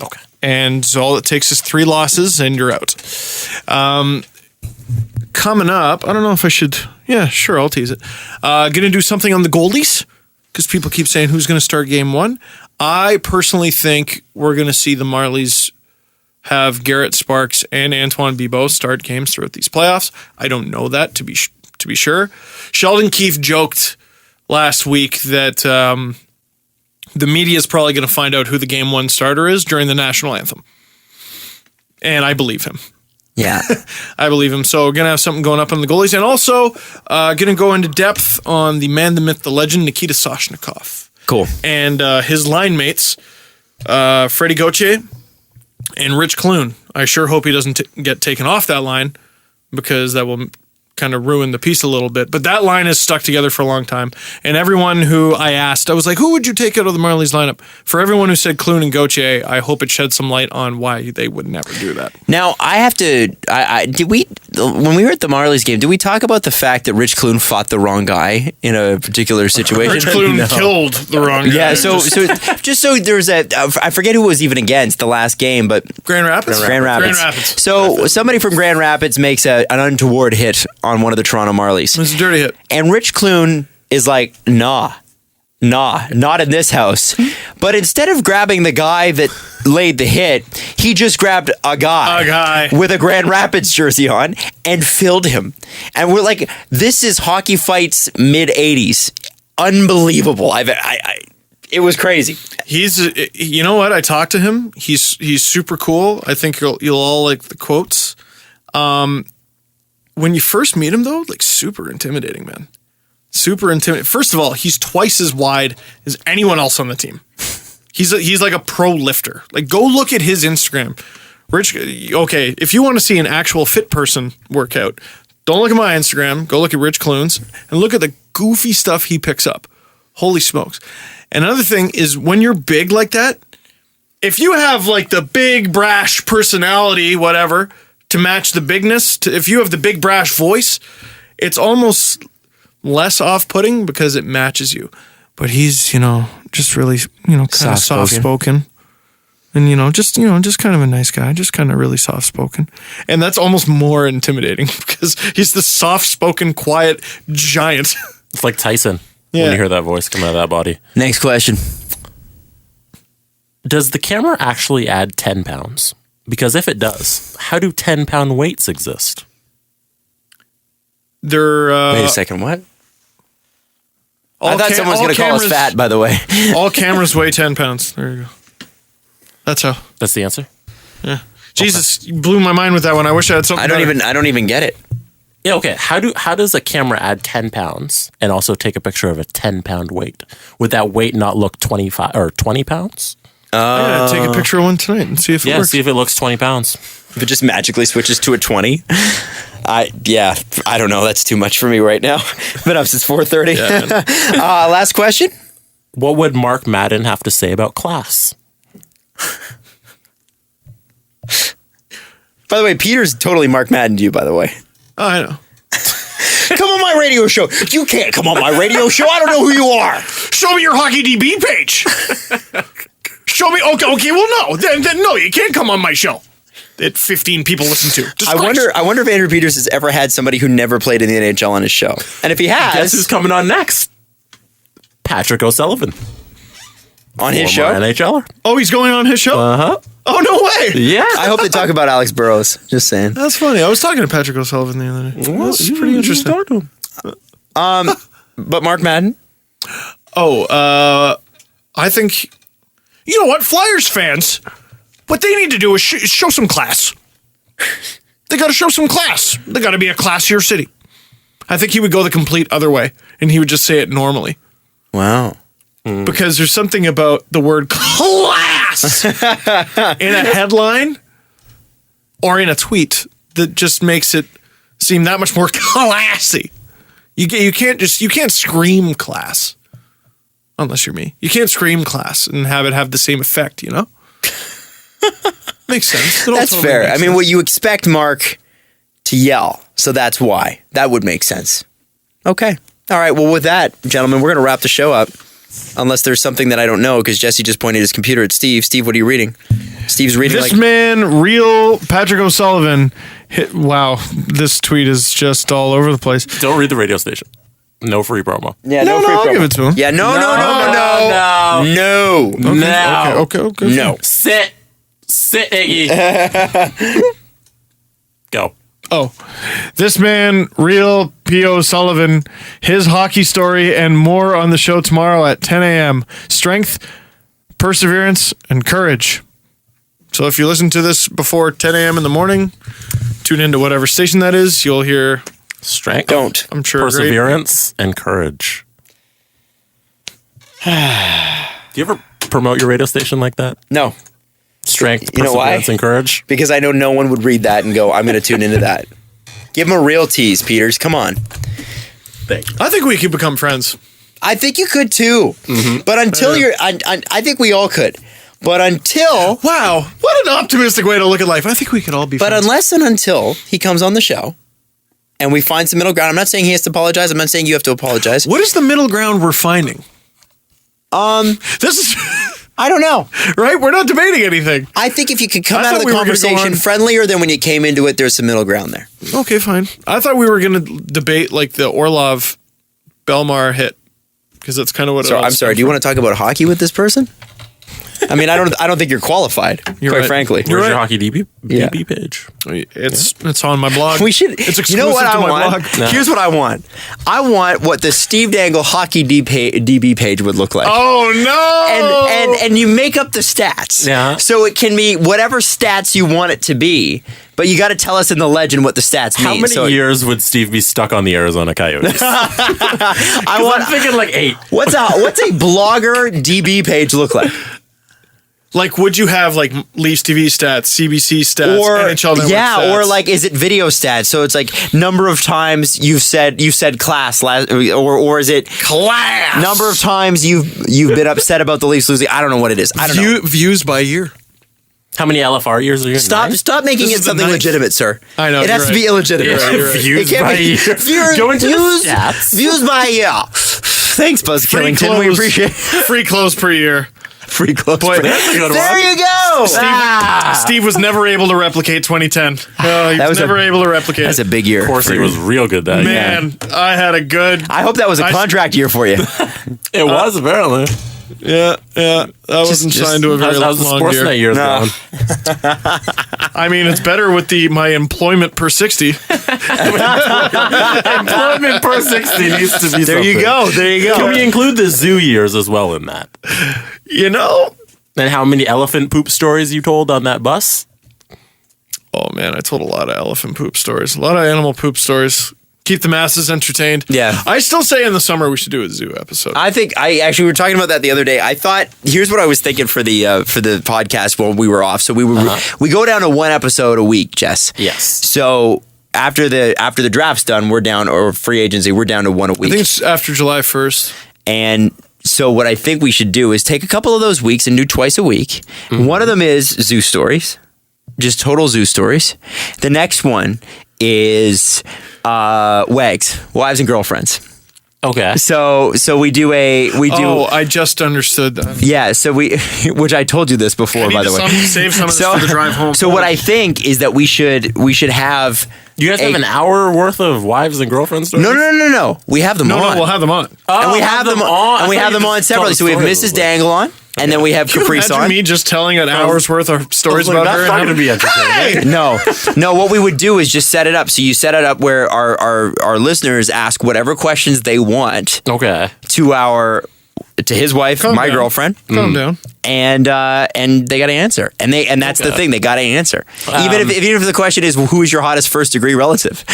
Okay. And so all it takes is 3 losses and you're out. Coming up, I don't know if I should. Yeah, sure, I'll tease it. Going to do something on the goalies because people keep saying who's going to start game 1. I personally think we're going to see the Marlies have Garrett Sparks and Antoine Bibeau start games throughout these playoffs. I don't know that to be sure. Sheldon Keefe joked last week that the media is probably going to find out who the game 1 starter is during the national anthem. And I believe him. Yeah. I believe him. So going to have something going up on the goalies. And also going to go into depth on the man, the myth, the legend, Nikita Soshnikov. Cool. And his line mates, Freddie Gauthier and Rich Clune. I sure hope he doesn't get taken off that line because that will kind of ruined the piece a little bit. But that line has stuck together for a long time. And everyone who I asked, I was like, who would you take out of the Marlies lineup? For everyone who said Clune and Gauthier, I hope it sheds some light on why they would never do that. Now, I have to. Did we, when we were at the Marlies game, did we talk about the fact that Rich Clune fought the wrong guy in a particular situation? Rich Clune killed the wrong guy. Yeah, so just so there's I forget who was even against the last game, but Grand Rapids? Grand Rapids. So somebody from Grand Rapids makes an untoward hit on one of the Toronto Marlies. It's a dirty hit. And Rich Clune is like, nah, not in this house. But instead of grabbing the guy that laid the hit, he just grabbed a guy with a Grand Rapids jersey on and filled him. And we're like, this is Hockey Fights mid-'80s. Unbelievable. It was crazy. You know what? I talked to him. He's super cool. I think you'll all like the quotes. When you first meet him, though, like super intimidating, man. Super intimidating. First of all, he's twice as wide as anyone else on the team. He's like a pro lifter. Like, go look at his Instagram. Rich, okay, if you want to see an actual fit person workout, don't look at my Instagram. Go look at Rich Clune's and look at the goofy stuff he picks up. Holy smokes. Another thing is when you're big like that, if you have like the big brash personality, whatever, to match the bigness, if you have the big brash voice, it's almost less off-putting because it matches you. But he's, just really, kind of soft-spoken. And, just kind of a nice guy, just kind of really soft-spoken. And that's almost more intimidating because he's the soft-spoken, quiet giant. It's like Tyson when you hear that voice come out of that body. Next question. Does the camera actually add 10 pounds? Because if it does, how do 10-pound weights exist? They're Wait a second, what? I thought someone was going to call us fat, by the way. All cameras weigh 10 pounds. There you go. That's how. That's the answer? Yeah. Jesus, you blew my mind with that one. I wish I had something I don't even get it. Yeah, okay. How does a camera add 10 pounds and also take a picture of a 10-pound weight? Would that weight not look 25 or 20 pounds? Yeah, take a picture of one tonight and see if it works. Yeah, see if it looks 20 pounds. If it just magically switches to a 20. I don't know. That's too much for me right now. Been up since 4:30. Yeah, last question. What would Mark Madden have to say about class? By the way, Peter's totally Mark Madden to you, by the way. Oh, I know. Come on my radio show. You can't come on my radio show. I don't know who you are. Show me your Hockey DB page. Show me. Okay. Well, no. Then no, you can't come on my show that 15 people listen to. I wonder if Andrew Peters has ever had somebody who never played in the NHL on his show. And if he has, guess who's coming on next? Patrick O'Sullivan. On his show? NHLer. Oh, he's going on his show? Uh-huh. Oh, no way. Yeah. I hope they talk about Alex Burrows. Just saying. That's funny. I was talking to Patrick O'Sullivan the other day. Well, that's pretty interesting. But Mark Madden? I think, you know what? Flyers fans, what they need to do is show some class. They got to show some class. They got to be a classier city. I think he would go the complete other way, and he would just say it normally. Wow. Because there's something about the word class in a headline or in a tweet that just makes it seem that much more classy. You can't scream class unless you're me. You can't scream class and have it have the same effect, you know? Makes sense. That's fair. I mean, what you expect Mark to yell, so that's why. That would make sense. Okay. All right. Well, with that, gentlemen, we're going to wrap the show up. Unless there's something that I don't know, because Jesse just pointed his computer at Steve. Steve, what are you reading? Steve's reading this man, real Patrick O'Sullivan. Wow, this tweet is just all over the place. Don't read the radio station. No free promo. Yeah, no free promo. I'll give it to him. Yeah, no. Okay. No. Sit, Iggy. Go. Oh, this man, real P.O. Sullivan, his hockey story and more on the show tomorrow at 10 a.m. Strength, perseverance, and courage. So if you listen to this before 10 a.m. in the morning, tune into whatever station that is. You'll hear strength. I'm sure. Perseverance and courage. Do you ever promote your radio station like that? No. Strength, perseverance, and courage? Because I know no one would read that and go, I'm going to tune into that. Give him a real tease, Peters. Come on. Thank you. I think we could become friends. I think you could too. But until you're, I think we all could. But until, Wow, what an optimistic way to look at life. I think we could all be but friends. unless and until he comes on the show and we find some middle ground, I'm not saying he has to apologize. I'm not saying you have to apologize. What is the middle ground we're finding? This is I don't know. right. We're not debating anything. I think if you could come I out of thought the we were gonna go conversation on- friendlier than when you came into it, there's some middle ground there. Okay, fine. I thought we were going to debate like the Orlov Belmar hit because that's kind of what. So I'm sorry. Do you want to talk about hockey with this person? I mean, I don't think you're qualified. You're quite right. frankly. You're Where's right. your hockey DB Yeah. page? It's on my blog. We should. It's exclusive You know what to I my want? blog. Here's what I want. I want what the Steve Dangle hockey DB page would look like. Oh no! And you make up the stats. Yeah. So it can be whatever stats you want it to be, but you got to tell us in the legend what the stats How mean. many So years would Steve be stuck on the Arizona Coyotes? I'm thinking like 8. What's a blogger DB page look like? Like, would you have like Leafs TV stats, CBC stats, Or NHL Network stats? or like, is it video stats? So it's like number of times you said class last, or is it class number of times you've been upset about the Leafs losing? I don't know what it is. I don't know. views by year. How many LFR years are you? Stop making This it is the something 9th. legitimate, sir. I know, It has you're to be right. illegitimate. You're right. Views It can't by be- year. Go into the stats. Views by year. Thanks, Buzz Free Killington. clothes. We appreciate Free clothes per year. free clothes. Boy, that's a good There one. you go. Steve was never able to replicate 2010. He That was was never able to replicate That's it. a big year. Corsi was real good that year. Man, I had a good. I hope that was a I- contract year for you. It was apparently. Yeah. That wasn't just- signed to a very How's the long sports year. night years No. going? I mean, it's better with my employment per 60. Employment per 60 needs to be There you go. There you Can go. we include the zoo years as well in that? You know? And how many elephant poop stories you told on that bus? Oh, man, I told a lot of elephant poop stories. A lot of animal poop stories. Keep the masses entertained. Yeah. I still say in the summer we should do a zoo episode. I think we were talking about that the other day. I thought here's what I was thinking for the podcast while we were off. So we go down to one episode a week, Jess. Yes. So after the draft's done, we're down, or free agency, we're down to one a I week. think it's after July 1st. And so what I think we should do is take a couple of those weeks and do twice a week. One of them is zoo stories, just total zoo stories. The next one is WAGs, wives and girlfriends. Okay. So we do. Oh, I just understood that. Yeah, so which I told you this before, by the way. Save some of this for the drive home. So what I think is that we should have. You guys have an hour worth of wives and girlfriend stories? No. We have them No, on. we'll have them on. and we have them on. And we have them on separately. So we have Mrs. Dangle on, and then we have Caprice Imagine on. me just telling an hour's worth of stories about her. That's not going to be entertaining. No. What we would do is just set it up. So you set it up where our listeners ask whatever questions they want Okay. to his wife, Calm my down. girlfriend, Calm down. and they got to answer, and that's the thing, they got to answer, even if the question is who is your hottest first degree relative.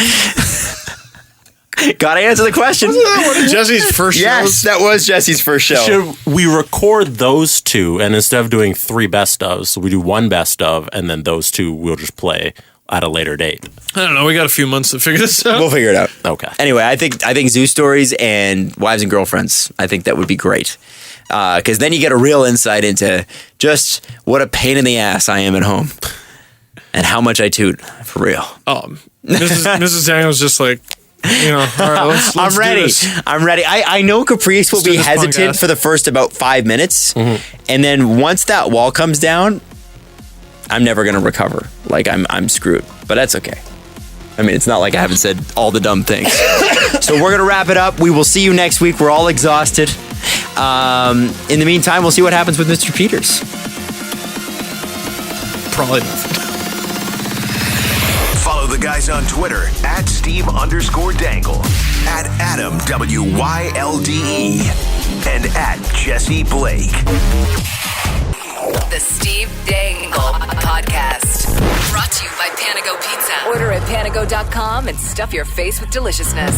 Got to answer the question. One of Jesse's first Yes, shows. that was Jesse's first show. Should we record those two, and instead of doing 3 best ofs, so we do 1 best of, and then those 2 we'll just play at a later date? I don't know. We got a few months to figure this out. We'll figure it out. Okay. Anyway, I think zoo stories and wives and girlfriends, I think that would be great. Because then you get a real insight into just what a pain in the ass I am at home. And how much I toot, for real. Mrs. Daniel's just like, all right, let's I'm ready. do this. I'm ready. I know Caprice will Let's do be this hesitant podcast. for the first about 5 minutes. And then once that wall comes down, I'm never going to recover. Like, I'm screwed. But that's okay. I mean, it's not like I haven't said all the dumb things. So we're going to wrap it up. We will see you next week. We're all exhausted. In the meantime, we'll see what happens with Mr. Peters. Probably nothing. Follow the guys on Twitter at Steve_Dangle, at Adam WYLDE, and at Jesse Blake. The Steve Dangle Podcast. Brought to you by Panago Pizza. Order at panago.com and stuff your face with deliciousness.